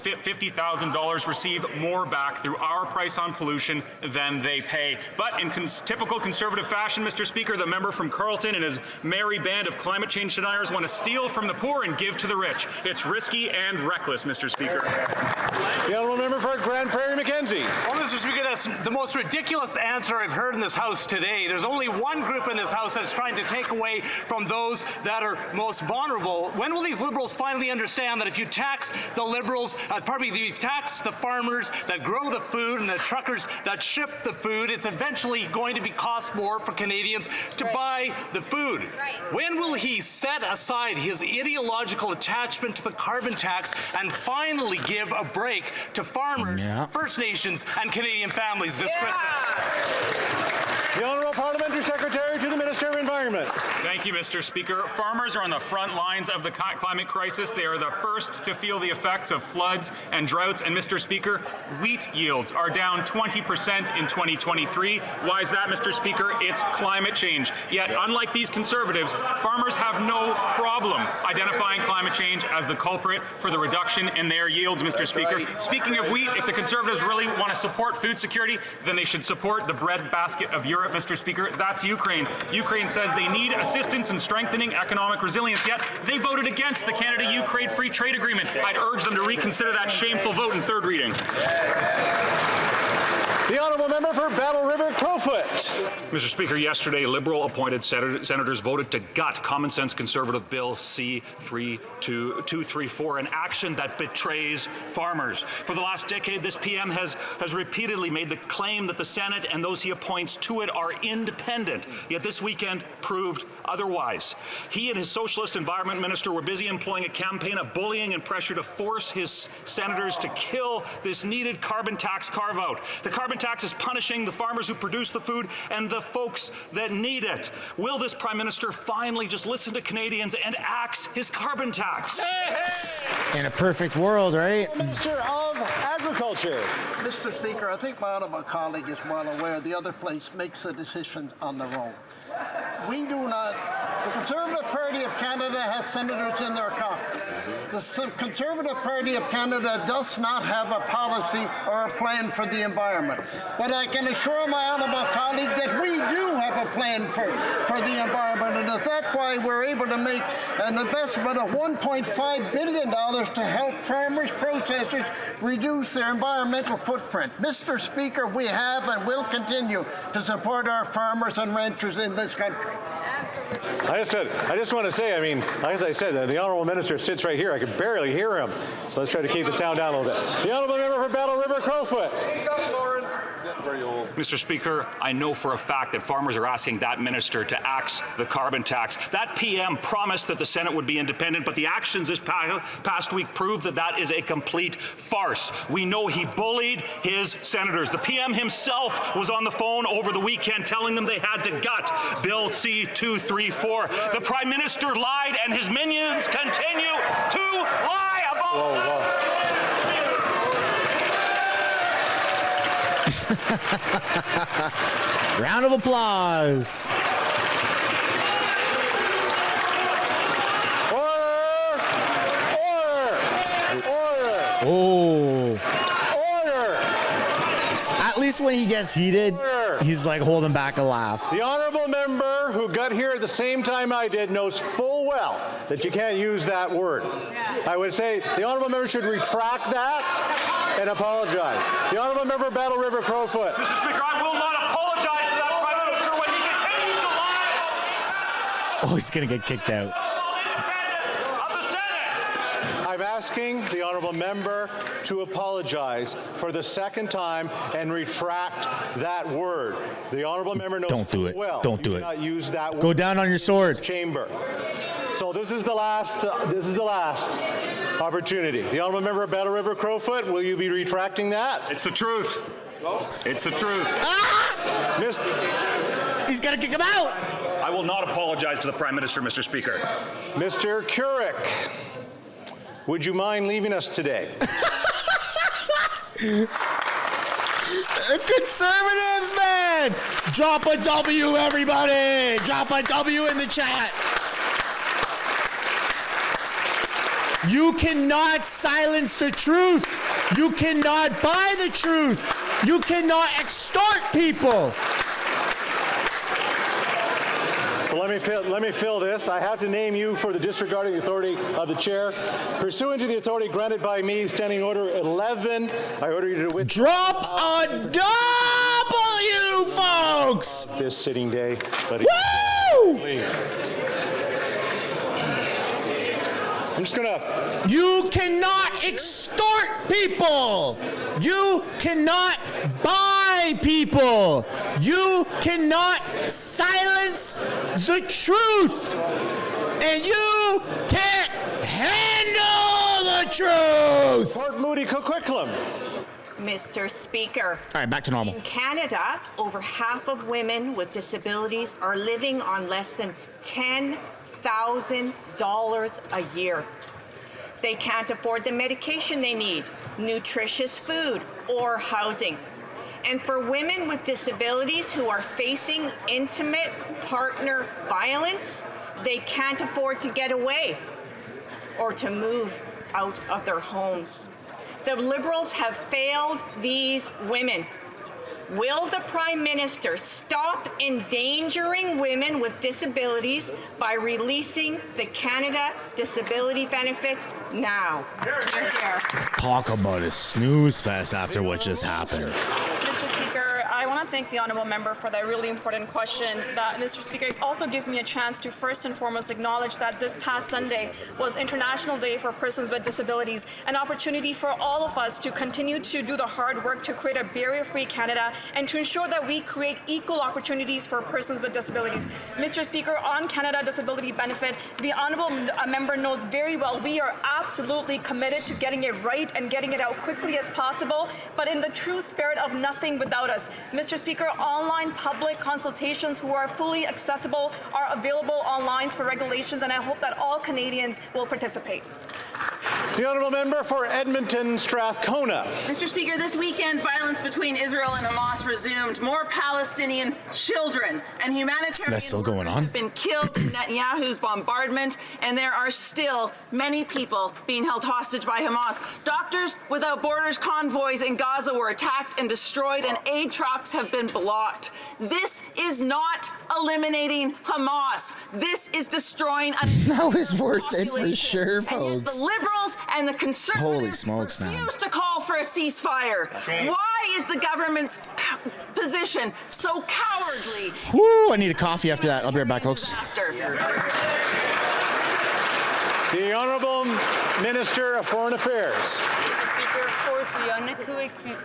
$50,000 receive more back through our price on pollution than they pay. But in typical Conservative fashion, Mr. Speaker, the member from Carleton and his merry band of climate change deniers want to steal from the poor and give to the rich. It's risky and reckless, Mr. Speaker. The honourable member for Grand Prairie Mackenzie. Well, Mr. Speaker, that's the most ridiculous answer I've heard in this House today. There's only one group in this House that's trying to take away from those that are most vulnerable. When will these Liberals finally understand that if you tax the Liberals, if you tax the farmers that grow the food and the truckers that ship the food, it's eventually going to cost more for Canadians to buy the food. When will he set aside his ideological attachment to the carbon tax and finally give a break to farmers, First Nations, and Canadian families this Christmas? The Honourable Parliamentary Secretary to the Minister of Environment. Thank you, Mr. Speaker. Farmers are on the front lines of the climate crisis. They are the first to feel the effects of floods and droughts. And, Mr. Speaker, wheat yields are down 20% in 2023. Why is that, Mr. Speaker? It's climate change. Yet, unlike these Conservatives, farmers have no problem identifying climate change as the culprit for the reduction in their yields, Mr. Speaker. Right. Speaking of wheat, if the Conservatives really want to support food security, then they should support the breadbasket of Europe, Mr. Speaker. That's Ukraine. Ukraine says they need assistance in strengthening economic resilience, yet they voted against the Canada-Ukraine Free Trade Agreement. I'd urge them to reconsider that shameful vote in third reading. The honourable member for Battle River Crowfoot. Mr. Speaker, yesterday Liberal-appointed senators voted to gut common-sense Conservative Bill C-234, an action that betrays farmers. For the last decade, this PM has repeatedly made the claim that the Senate and those he appoints to it are independent, yet this weekend proved otherwise. He and his socialist environment minister were busy employing a campaign of bullying and pressure to force his senators to kill this needed carbon tax carve-out. The carbon tax is punishing the farmers who produce the food and the folks that need it. Will this Prime Minister finally just listen to Canadians and axe his carbon tax? In a perfect world, right? Minister of Agriculture. Mr. Speaker, I think my honourable colleague is well aware the other place makes a decision on their own. We do not. The Conservative Party of Canada has senators in their caucus. The Conservative Party of Canada does not have a policy or a plan for the environment. But I can assure my honourable colleague that we do have a plan for the environment, and that's why we're able to make an investment of $1.5 billion to help farmers, processors reduce their environmental footprint. Mr. Speaker, we have and will continue to support our farmers and ranchers in this country. I just want to say, I mean, as I said, the Honourable Minister sits right here. I can barely hear him. So let's try to keep the sound down a little bit. The Honourable Member for Battle River Crowfoot. Mr. Speaker, I know for a fact that farmers are asking that minister to axe the carbon tax. That PM promised that the Senate would be independent, but the actions this past week proved that that is a complete farce. We know he bullied his senators. The PM himself was on the phone over the weekend telling them they had to gut Bill C-234. The Prime Minister lied, and his minions continue to lie about Round of applause. Oh. Order. At least when he gets heated, he's like holding back a laugh. The honourable member who got here at the same time I did knows full well that you can't use that word. I would say the honourable member should retract that and apologize. The honourable member of Battle River Crowfoot. Mr. Speaker, I will not apologize to that Prime Minister when he continues to lie. Oh, he's going to get kicked out. I'm asking the honourable member to apologize for the second time and retract that word. The honourable member knows Don't do it. well. Don't do it. Not use that word. Go down on your sword. Chamber. So this is the last opportunity. The honourable member of Battle River Crowfoot, will you be retracting that? It's the truth. It's the truth. Ah! He's got to kick him out. I will not apologize to the Prime Minister, Mr. Speaker. Mr. Keurig, would you mind leaving us today? Conservatives, man! Drop a W, everybody! Drop a W in the chat. You cannot silence the truth. You cannot buy the truth. You cannot extort people. So let me fill this. I have to name you for the disregarding the authority of the chair. Pursuant to the authority granted by me, Standing Order 11, I order you to withdraw. Drop a W, folks! This sitting day. Woo! Leave. I'm just gonna. You cannot extort people. You cannot buy people. You cannot silence the truth. And you can't handle the truth. Port Moody Coquitlam. Mr. Speaker. All right, back to normal. In Canada, over half of women with disabilities are living on less than $10,000 a year. They can't afford the medication they need, nutritious food, or housing. And for women with disabilities who are facing intimate partner violence, they can't afford to get away or to move out of their homes. The Liberals have failed these women. Will the Prime Minister stop endangering women with disabilities by releasing the Canada Disability Benefit now? Talk about a snooze fest after what just happened. Mr. Speaker, I want to thank the honourable member for that really important question. Mr. Speaker, it also gives me a chance to first and foremost acknowledge that this past Sunday was International Day for Persons with Disabilities, an opportunity for all of us to continue to do the hard work to create a barrier-free Canada and to ensure that we create equal opportunities for persons with disabilities. Mr. Speaker, on Canada Disability Benefit, the honourable member knows very well we are absolutely committed to getting it right and getting it out quickly as possible, but in the true spirit of nothing without us. Mr. Speaker, online public consultations who are fully accessible are available online for regulations, and I hope that all Canadians will participate. The honourable member for Edmonton Strathcona. Mr. Speaker, this weekend, violence between Israel and Hamas resumed. More Palestinian children and humanitarian That's still going on. have been killed in Netanyahu's bombardment, and there are still many people being held hostage by Hamas. Doctors Without Borders convoys in Gaza were attacked and destroyed, and aid trucks have been blocked. This is not eliminating Hamas. This is destroying a That was worth it for sure, folks. the Liberals and the Conservatives Holy smokes, man. refuse to call for a ceasefire. Why is the government's position so cowardly? Woo, I need a coffee after that. I'll be right back, folks. The Honourable Minister of Foreign Affairs. Mr. Speaker, of course, we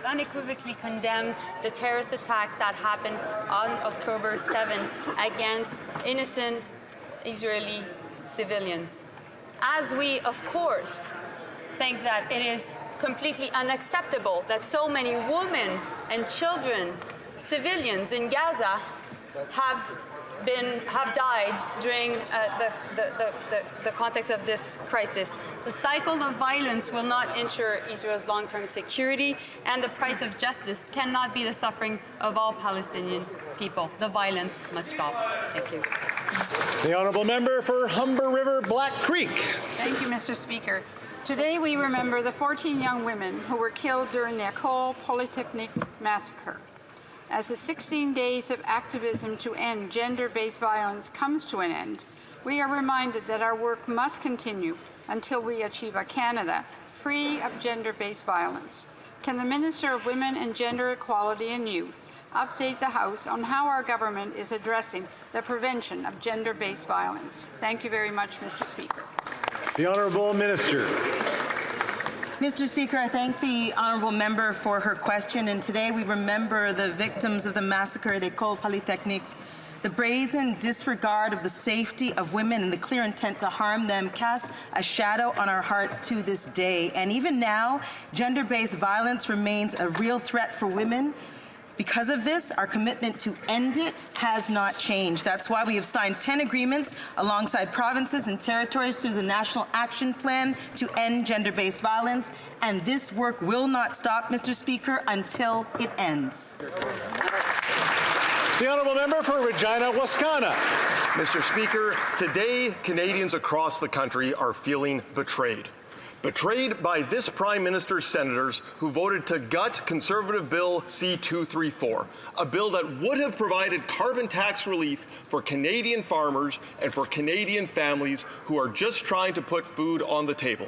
unequivocally condemn the terrorist attacks that happened on October 7th against innocent Israeli civilians. As we, of course, think that it is completely unacceptable that so many women and children, civilians in Gaza, have died during the context of this crisis. The cycle of violence will not ensure Israel's long-term security, and the price of justice cannot be the suffering of all Palestinian people. The violence must stop. Thank you. The honourable member for Humber River Black Creek. Thank you, Mr. Speaker. Today we remember the 14 young women who were killed during the École Polytechnique massacre. As the 16 days of activism to end gender-based violence comes to an end, we are reminded that our work must continue until we achieve a Canada free of gender-based violence. Can the Minister of Women and Gender Equality and Youth update the House on how our government is addressing the prevention of gender-based violence? Thank you very much, Mr. Speaker. The Honourable Minister. Mr. Speaker, I thank the honourable member for her question, and today we remember the victims of the massacre at École Polytechnique. The brazen disregard of the safety of women and the clear intent to harm them casts a shadow on our hearts to this day. And even now, gender-based violence remains a real threat for women. Because of this, our commitment to end it has not changed. That's why we have signed 10 agreements alongside provinces and territories through the National Action Plan to end gender-based violence, and this work will not stop, Mr. Speaker, until it ends. The honourable member for Regina, Wascana. Mr. Speaker, today Canadians across the country are feeling betrayed. Betrayed by this Prime Minister's senators who voted to gut Conservative Bill C-234, a bill that would have provided carbon tax relief for Canadian farmers and for Canadian families who are just trying to put food on the table.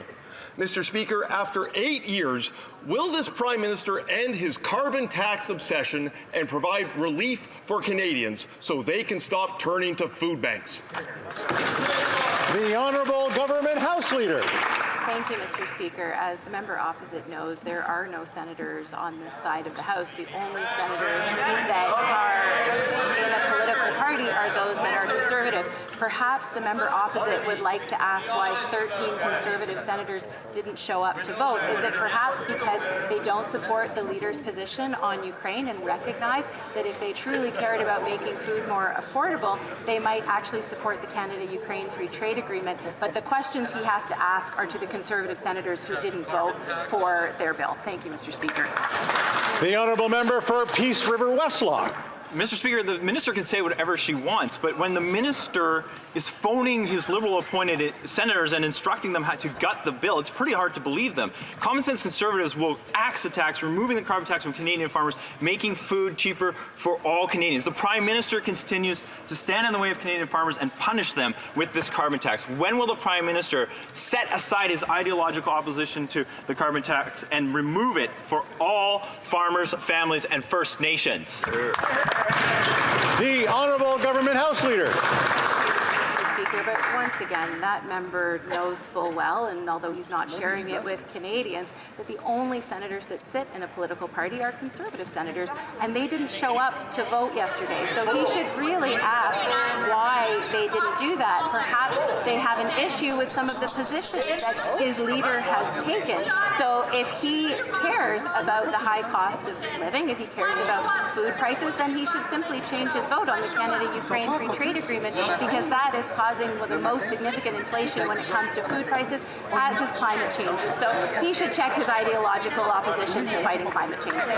Mr. Speaker, after 8 years, will this Prime Minister end his carbon tax obsession and provide relief for Canadians so they can stop turning to food banks? The Honourable Government House Leader. Thank you, Mr. Speaker. As the member opposite knows, there are no senators on this side of the House. The only senators that are in a political party are those that are Conservative. Perhaps the member opposite would like to ask why 13 Conservative senators didn't show up to vote. Is it perhaps because they don't support the leader's position on Ukraine and recognize that if they truly cared about making food more affordable, they might actually support the Canada-Ukraine Free Trade Agreement? But the questions he has to ask are to the Conservative senators who didn't vote for their bill. Thank you, Mr. Speaker. The honourable member for Peace River Westlock. Mr. Speaker, the minister can say whatever she wants, but when the minister is phoning his Liberal-appointed senators and instructing them how to gut the bill, it's pretty hard to believe them. Common sense Conservatives will axe the tax, removing the carbon tax from Canadian farmers, making food cheaper for all Canadians. The Prime Minister continues to stand in the way of Canadian farmers and punish them with this carbon tax. When will the Prime Minister set aside his ideological opposition to the carbon tax and remove it for all farmers, families, and First Nations? The Honourable Government House Leader. Mr. Speaker, but once again, that member knows full well, and although he's not sharing it with Canadians, that the only senators that sit in a political party are Conservative senators, and they didn't show up to vote yesterday. So he should really ask why they didn't do that. Perhaps they have an issue with some of the positions that his leader has taken. So if he cares about the high cost of living, if he cares about food prices, then he should simply change his vote on the Canada-Ukraine Free Trade Agreement, because that is causing the most significant inflation when it comes to food prices, as is climate change. And so he should check his ideological opposition to fighting climate change. Thank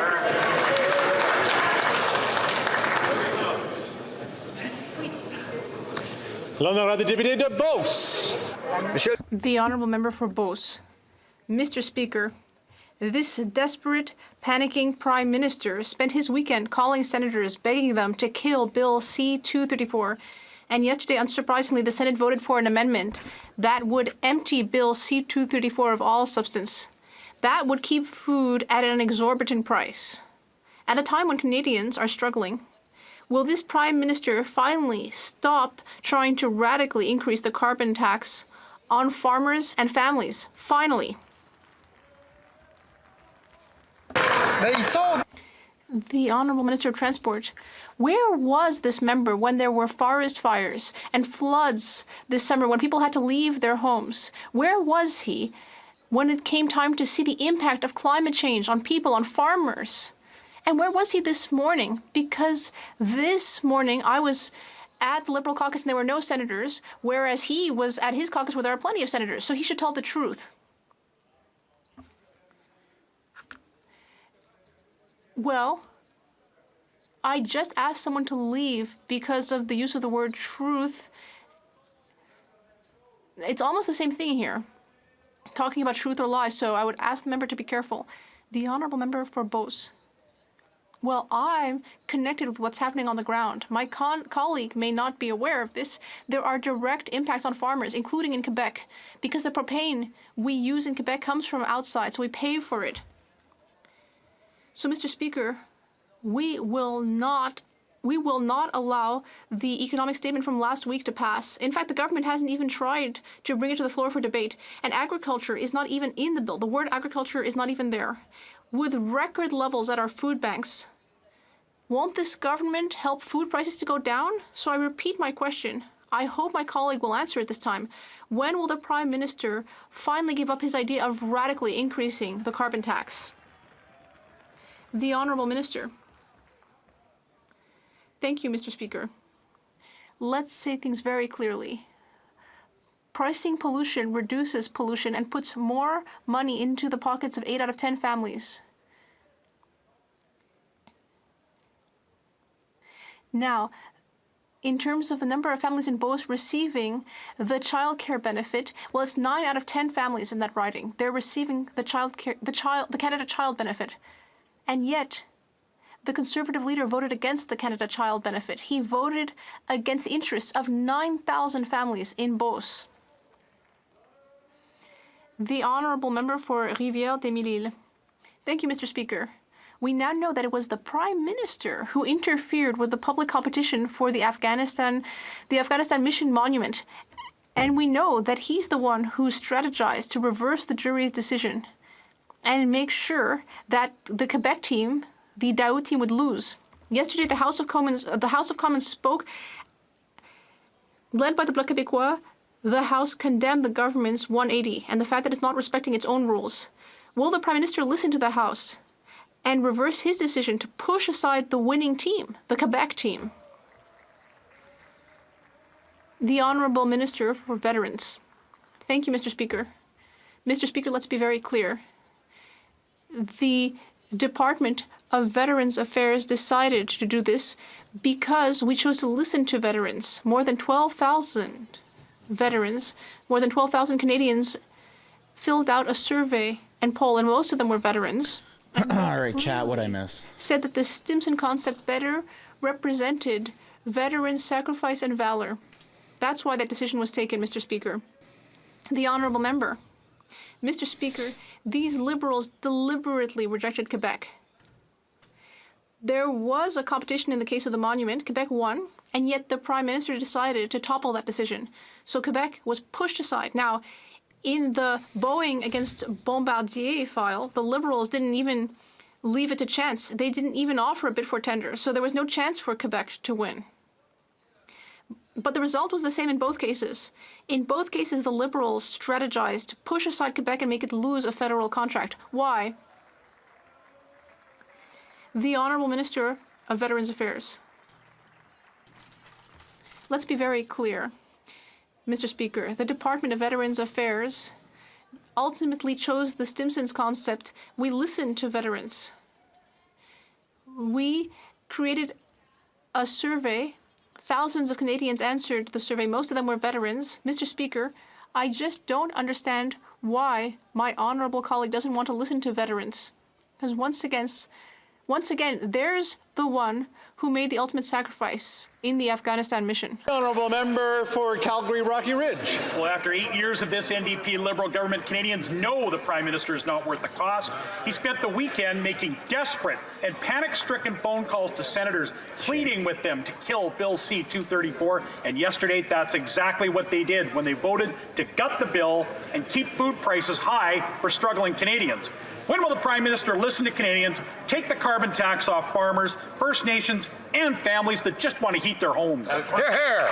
you. L'honorable député de Beauce. The honourable member for Beauce. Mr. Speaker, this desperate, panicking Prime Minister spent his weekend calling senators, begging them to kill Bill C-234. And yesterday, unsurprisingly, the Senate voted for an amendment that would empty Bill C-234 of all substance. That would keep food at an exorbitant price. At a time when Canadians are struggling, will this Prime Minister finally stop trying to radically increase the carbon tax on farmers and families? Finally. The Honourable Minister of Transport, where was this member when there were forest fires and floods this summer, when people had to leave their homes? Where was he when it came time to see the impact of climate change on people, on farmers? And where was he this morning? Because this morning I was at the Liberal caucus and there were no senators, whereas he was at his caucus where there are plenty of senators. So he should tell the truth. Well, I just asked someone to leave because of the use of the word truth. It's almost the same thing here, talking about truth or lies, so I would ask the member to be careful. The honourable member for Beauce. Well, I'm connected with what's happening on the ground. My colleague may not be aware of this. There are direct impacts on farmers, including in Quebec, because the propane we use in Quebec comes from outside, so we pay for it. So, Mr. Speaker, we will not allow the economic statement from last week to pass. In fact, the government hasn't even tried to bring it to the floor for debate. And agriculture is not even in the bill. The word agriculture is not even there. With record levels at our food banks, won't this government help food prices to go down? So I repeat my question. I hope my colleague will answer it this time. When will the Prime Minister finally give up his idea of radically increasing the carbon tax? The Honourable Minister. Thank you, Mr. Speaker. Let's say things very clearly. Pricing pollution reduces pollution and puts more money into the pockets of 8 out of 10 families. Now, in terms of the number of families in Beauce receiving the child care benefit, well, it's 9 out of 10 families in that riding. They're receiving the Canada Child Benefit. And yet, the Conservative leader voted against the Canada Child Benefit. He voted against the interests of 9,000 families in Beauce. The Honourable Member for Rivière-des-Mille-Îles. Thank you, Mr. Speaker. We now know that it was the Prime Minister who interfered with the public competition for the Afghanistan Mission Monument. And we know that he's the one who strategized to reverse the jury's decision and make sure that the Quebec team, the Daou team, would lose. Yesterday, the House of Commons spoke, led by the Bloc Québécois. The House condemned the government's 180 and the fact that it's not respecting its own rules. Will the Prime Minister listen to the House and reverse his decision to push aside the winning team, the Quebec team? The Honourable Minister for Veterans. Thank you, Mr. Speaker. Mr. Speaker, let's be very clear. The Department of Veterans Affairs decided to do this because we chose to listen to veterans. More than 12,000 veterans, more than 12,000 Canadians filled out a survey and poll, and most of them were veterans. All right, chat, what'd I miss? Said that the Stimson concept better represented veteran sacrifice and valor. That's why that decision was taken, Mr. Speaker. The Honourable Member. Mr. Speaker, these Liberals deliberately rejected Quebec. There was a competition in the case of the monument. Quebec won, and yet the Prime Minister decided to topple that decision. So Quebec was pushed aside. Now, in the Boeing against Bombardier file, the Liberals didn't even leave it to chance. They didn't even offer a bid for tender, so there was no chance for Quebec to win. But the result was the same in both cases. In both cases, the Liberals strategized to push aside Quebec and make it lose a federal contract. Why? The Honourable Minister of Veterans Affairs. Let's be very clear, Mr. Speaker. The Department of Veterans Affairs ultimately chose the Stimson's concept. We listened to veterans. We created a survey. Thousands of Canadians answered the survey. Most of them were veterans. Mr. Speaker, I just don't understand why my honourable colleague doesn't want to listen to veterans. Because once again, there's the one who made the ultimate sacrifice in the Afghanistan mission. Honourable Member for Calgary Rocky Ridge. Well, after 8 years of this NDP Liberal government, Canadians know the Prime Minister is not worth the cost. He spent the weekend making desperate and panic-stricken phone calls to senators, pleading with them to kill Bill C-234. And yesterday, that's exactly what they did when they voted to gut the bill and keep food prices high for struggling Canadians. When will the Prime Minister listen to Canadians, take the carbon tax off farmers, First Nations, and families that just want to heat their homes? Hear, hear.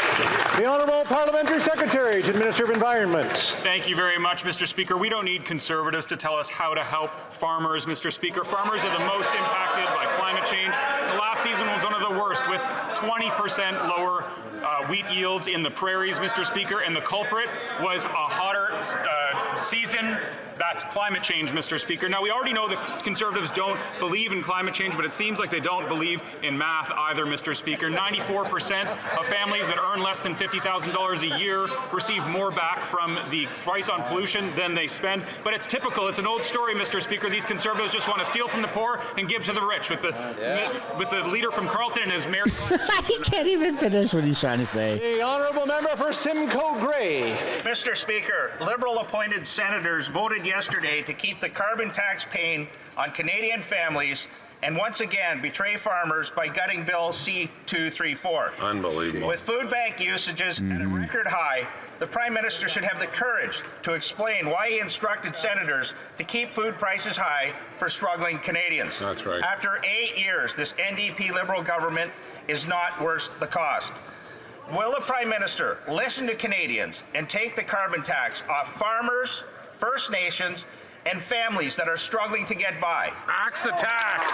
The Honourable Parliamentary Secretary to the Minister of Environment. Thank you very much, Mr. Speaker. We don't need Conservatives to tell us how to help farmers, Mr. Speaker. Farmers are the most impacted by climate change. The last season was one of the worst, with 20% lower wheat yields in the prairies, Mr. Speaker, and the culprit was a hotter season. That's climate change, Mr. Speaker. Now, we already know that Conservatives don't believe in climate change, but it seems like they don't believe in math either, Mr. Speaker. 94% of families that earn less than $50,000 a year receive more back from the price on pollution than they spend. But it's typical. It's an old story, Mr. Speaker. These Conservatives just want to steal from the poor and give to the rich. With the leader from Carleton and his mayor. He can't even finish what he's trying to say. The Honourable Member for Simcoe Grey. Mr. Speaker, Liberal-appointed senators voted yesterday to keep the carbon tax pain on Canadian families and once again betray farmers by gutting Bill C-234. Unbelievable. With food bank usages at a record high, the Prime Minister should have the courage to explain why he instructed senators to keep food prices high for struggling Canadians. That's right. After 8 years, this NDP Liberal government is not worth the cost. Will the Prime Minister listen to Canadians and take the carbon tax off farmers, First Nations, and families that are struggling to get by? Axe the tax.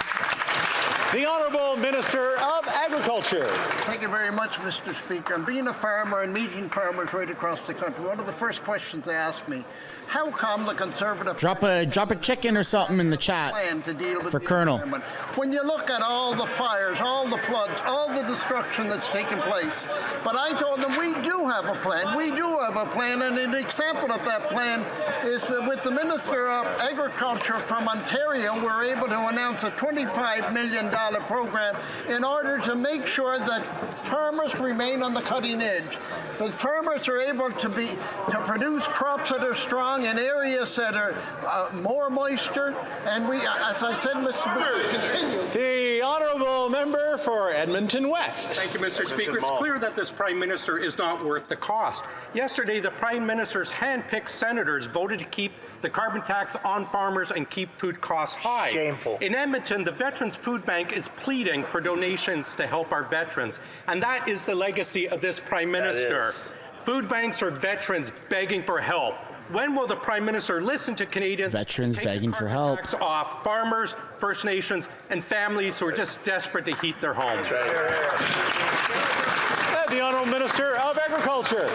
The Honourable Minister of Agriculture. Thank you very much, Mr. Speaker. And being a farmer and meeting farmers right across the country, one of the first questions they ask me, how come the Conservative Drop a chicken or something in the chat plan to deal with for the Colonel. environment? When you look at all the fires, all the floods, all the destruction that's taken place, but I told them we do have a plan. We do have a plan, and an example of that plan is with the Minister of Agriculture from Ontario, we're able to announce a $25 million program in order to make sure that farmers remain on the cutting edge. But farmers are able to produce crops that are strong in areas that are more moisture, and we, as I said, Mr. Speaker, continue. The Honourable Member for Edmonton West. Thank you, Mr. Speaker. It's clear that this Prime Minister is not worth the cost. Yesterday, the Prime Minister's hand-picked senators voted to keep the carbon tax on farmers and keep food costs high. Shameful. In Edmonton, the Veterans Food Bank is pleading for donations to help our veterans, and that is the legacy of this Prime Minister. Food banks are veterans begging for help. When will the Prime Minister listen to Canadians? Veterans begging for help. Tax off farmers, First Nations, and families who are just desperate to heat their homes. The Honourable Minister of Agriculture.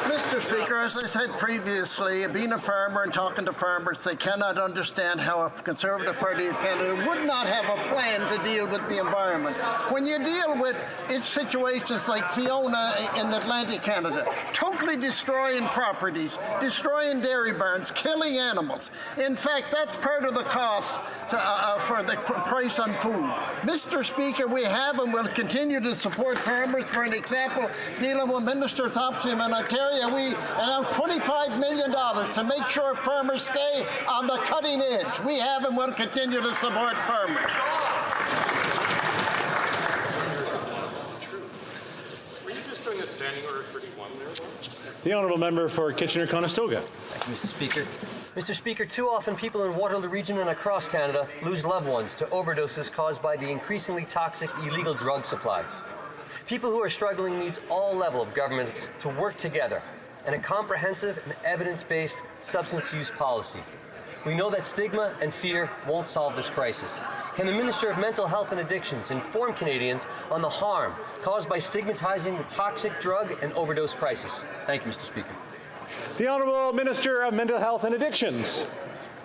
Mr. Speaker, as I said previously, being a farmer and talking to farmers, they cannot understand how a Conservative Party of Canada would not have a plan to deal with the environment. When you deal with situations like Fiona in Atlantic Canada, totally destroying properties, destroying dairy barns, killing animals. In fact, that's part of the cost for the price on food. Mr. Speaker, we have and will continue to support farmers. For an example, dealing with Minister Thompson in Ontario, we announced $25 million to make sure farmers stay on the cutting edge. We have and will continue to support farmers. Were you just doing a standing order 31 there? The Honourable Member for Kitchener-Conestoga. Thank you, Mr. Speaker. Mr. Speaker, too often people in Waterloo Region and across Canada lose loved ones to overdoses caused by the increasingly toxic illegal drug supply. People who are struggling needs all level of governments to work together and a comprehensive and evidence-based substance use policy. We know that stigma and fear won't solve this crisis. Can the Minister of Mental Health and Addictions inform Canadians on the harm caused by stigmatizing the toxic drug and overdose crisis? Thank you, Mr. Speaker. The Honourable Minister of Mental Health and Addictions.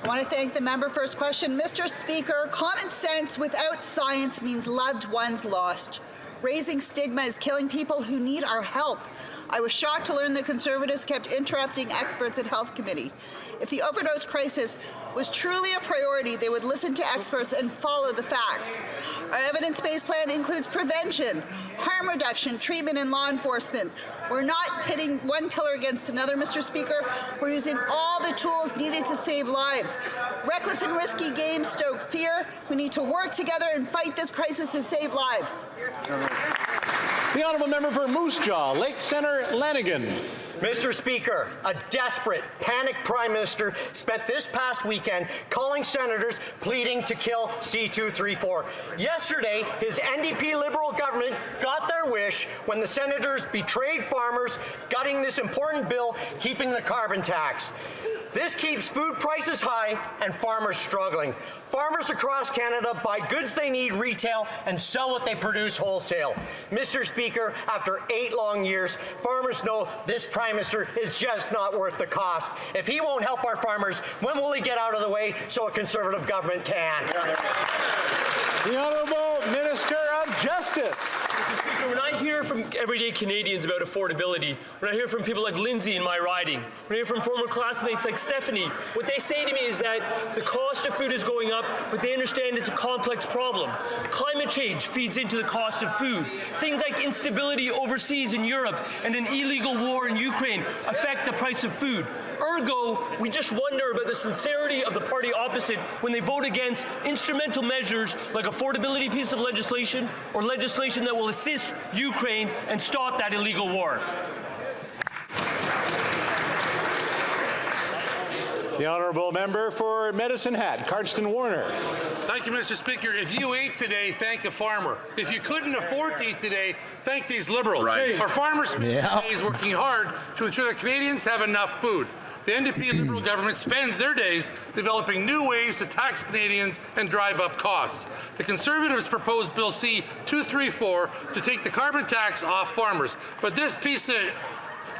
I want to thank the member for his question. Mr. Speaker, common sense without science means loved ones lost. Raising stigma is killing people who need our help. I was shocked to learn that Conservatives kept interrupting experts at Health Committee. If the overdose crisis was truly a priority, they would listen to experts and follow the facts. Our evidence-based plan includes prevention, harm reduction, treatment, and law enforcement. We're not pitting one pillar against another, Mr. Speaker. We're using all the tools needed to save lives. Reckless and risky games stoke fear. We need to work together and fight this crisis to save lives. The Honourable Member for Moose Jaw, Lake Centre, Lanigan. Mr. Speaker, a desperate, panicked Prime Minister spent this past weekend calling senators pleading to kill C234. Yesterday, his NDP Liberal government got their wish when the senators betrayed farmers, gutting this important bill, keeping the carbon tax. This keeps food prices high and farmers struggling. Farmers across Canada buy goods they need retail and sell what they produce wholesale. Mr. Speaker, after 8 long years, farmers know this Prime Minister is just not worth the cost. If he won't help our farmers, when will he get out of the way so a Conservative government can? The Honourable Minister of Justice. Mr. Speaker, when I hear from everyday Canadians about affordability, when I hear from people like Lindsay in my riding, when I hear from former classmates like Stephanie, what they say to me is that the cost of food is going up, but they understand it's a complex problem. Climate change feeds into the cost of food. Things like instability overseas in Europe and an illegal war in Ukraine affect the price of food. Ergo, we just wonder about the sincerity of the party opposite when they vote against instrumental measures like affordability piece of legislation or legislation that will assist Ukraine and stop that illegal war. The Honourable Member for Medicine Hat, Cardston Warner. Thank you, Mr. Speaker. If you ate today, thank a farmer. If you couldn't afford to eat today, thank these Liberals. Right. Our farmers spend days working hard to ensure that Canadians have enough food. the NDP Liberal government spends their days developing new ways to tax Canadians and drive up costs. The Conservatives proposed Bill C-234 to take the carbon tax off farmers, but this piece of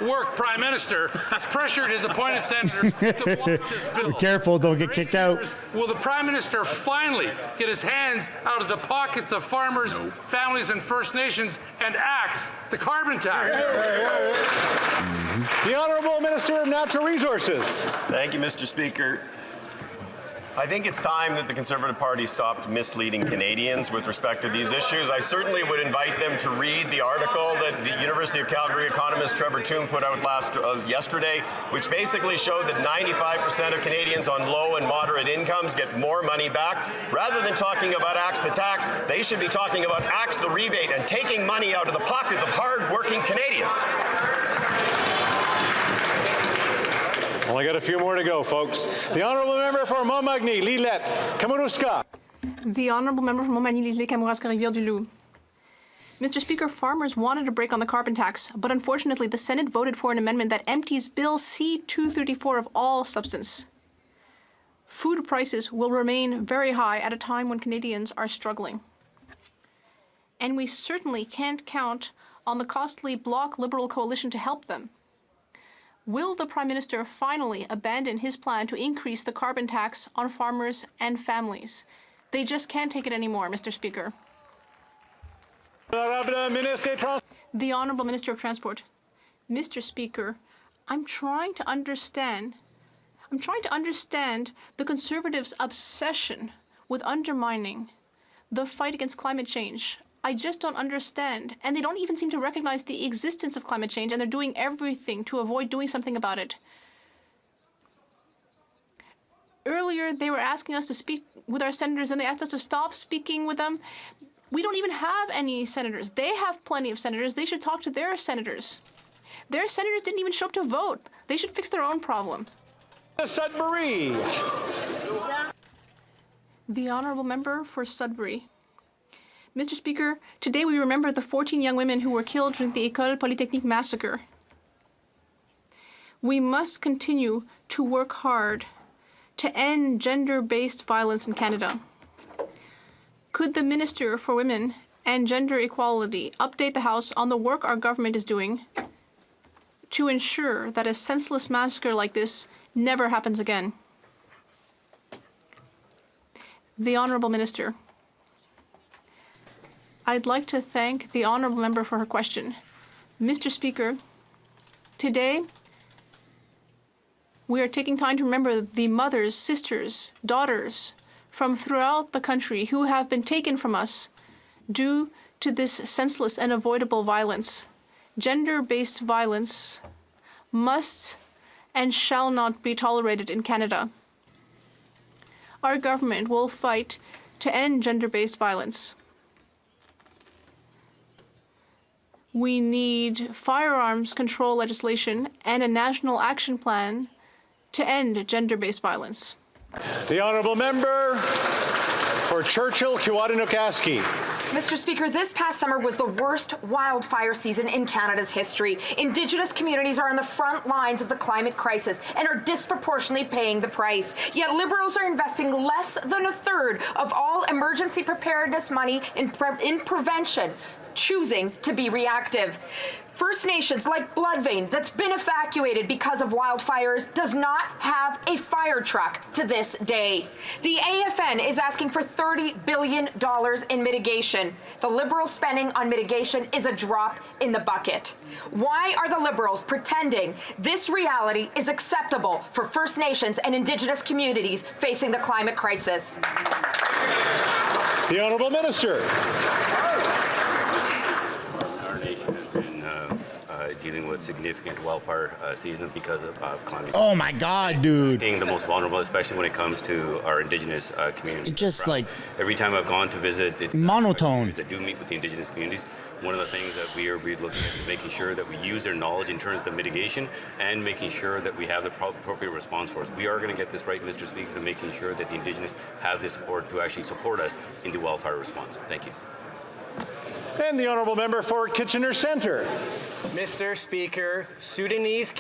work Prime Minister has pressured his appointed senators to block this bill. Careful, don't get kicked out. Will the Prime Minister finally get his hands out of the pockets of farmers, families, and First Nations and axe the carbon tax? The Honourable Minister of Natural Resources. Thank you, Mr. Speaker. I think it's time that the Conservative Party stopped misleading Canadians with respect to these issues. I certainly would invite them to read the article that the University of Calgary economist Trevor Toon put out yesterday, which basically showed that 95% of Canadians on low and moderate incomes get more money back. Rather than talking about axe the tax, they should be talking about axe the rebate and taking money out of the pockets of hard-working Canadians. Only got a few more to go, folks. The Honourable Member for Montmagny, Lillette, Kamouraska. The Honourable Member for Montmagny, Lillette, Kamouraska, Rivière-du-Loup. Mr. Speaker, farmers wanted a break on the carbon tax, but unfortunately the Senate voted for an amendment that empties Bill C-234 of all substance. Food prices will remain very high at a time when Canadians are struggling. And we certainly can't count on the costly Bloc Liberal coalition to help them. Will the Prime Minister finally abandon his plan to increase the carbon tax on farmers and families? They just can't take it anymore, Mr. Speaker. The Honourable Minister of Transport. Mr. Speaker, I'm trying to understand the Conservatives' obsession with undermining the fight against climate change. I just don't understand. And they don't even seem to recognize the existence of climate change, and they're doing everything to avoid doing something about it. Earlier, they were asking us to speak with our senators, and they asked us to stop speaking with them. We don't even have any senators. They have plenty of senators. They should talk to their senators. Their senators didn't even show up to vote. They should fix their own problem. Sudbury. The Honourable Member for Sudbury. Mr. Speaker, today we remember the 14 young women who were killed during the École Polytechnique massacre. We must continue to work hard to end gender-based violence in Canada. Could the Minister for Women and Gender Equality update the House on the work our government is doing to ensure that a senseless massacre like this never happens again? The Honourable Minister. I'd like to thank the Honourable Member for her question. Mr. Speaker, today we are taking time to remember the mothers, sisters, daughters from throughout the country who have been taken from us due to this senseless and avoidable violence. Gender-based violence must and shall not be tolerated in Canada. Our government will fight to end gender-based violence. We need firearms control legislation and a national action plan to end gender-based violence. The Honourable Member for Churchill, Kiwatinookaski. Mr. Speaker, this past summer was the worst wildfire season in Canada's history. Indigenous communities are on the front lines of the climate crisis and are disproportionately paying the price. Yet Liberals are investing less than a third of all emergency preparedness money in prevention, choosing to be reactive. First Nations like Bloodvein, that's been evacuated because of wildfires, does not have a fire truck to this day. The AFN is asking for $30 billion in mitigation. The Liberal spending on mitigation is a drop in the bucket. Why are the Liberals pretending this reality is acceptable for First Nations and Indigenous communities facing the climate crisis? The Honourable Minister. Dealing with significant wildfire season because of climate change. Oh my God, dude! Being the most vulnerable, especially when it comes to our Indigenous communities. It's just like every time I've gone to visit, monotone. I do meet with the Indigenous communities. One of the things that we are looking at is making sure that we use their knowledge in terms of mitigation and making sure that we have the appropriate response for us. We are going to get this right, Mr. Speaker, to making sure that the Indigenous have the support to actually support us in the wildfire response. Thank you. And the Honourable Member for Kitchener Centre. Mr. Speaker, Sudanese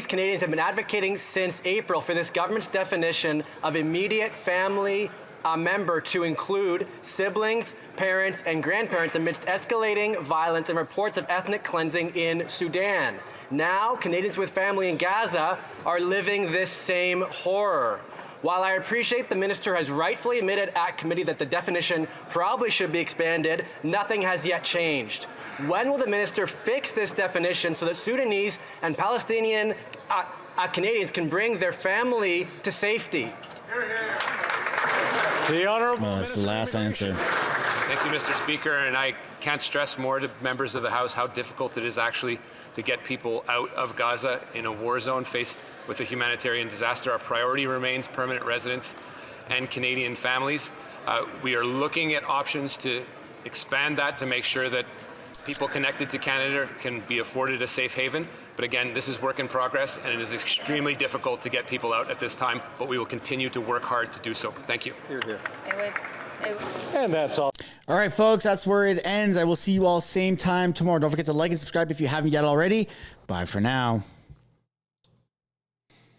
Canadians have been advocating since April for this government's definition of immediate family member to include siblings, parents, and grandparents amidst escalating violence and reports of ethnic cleansing in Sudan. Now, Canadians with family in Gaza are living this same horror. While I appreciate the minister has rightfully admitted at committee that the definition probably should be expanded, nothing has yet changed. When will the minister fix this definition so that Sudanese and Palestinian Canadians can bring their family to safety? The Honourable Well, that's the last answer. Thank you, Mr. Speaker, and I can't stress more to members of the House how difficult it is actually to get people out of Gaza in a war zone faced with a humanitarian disaster. Our priority remains permanent residents and Canadian families. We are looking at options to expand that to make sure that people connected to Canada can be afforded a safe haven. But again, this is work in progress, and it is extremely difficult to get people out at this time, but we will continue to work hard to do so. Thank you. And that's all. All right, folks, that's where it ends. I will see you all same time tomorrow. Don't forget to like and subscribe if you haven't yet already. Bye for now.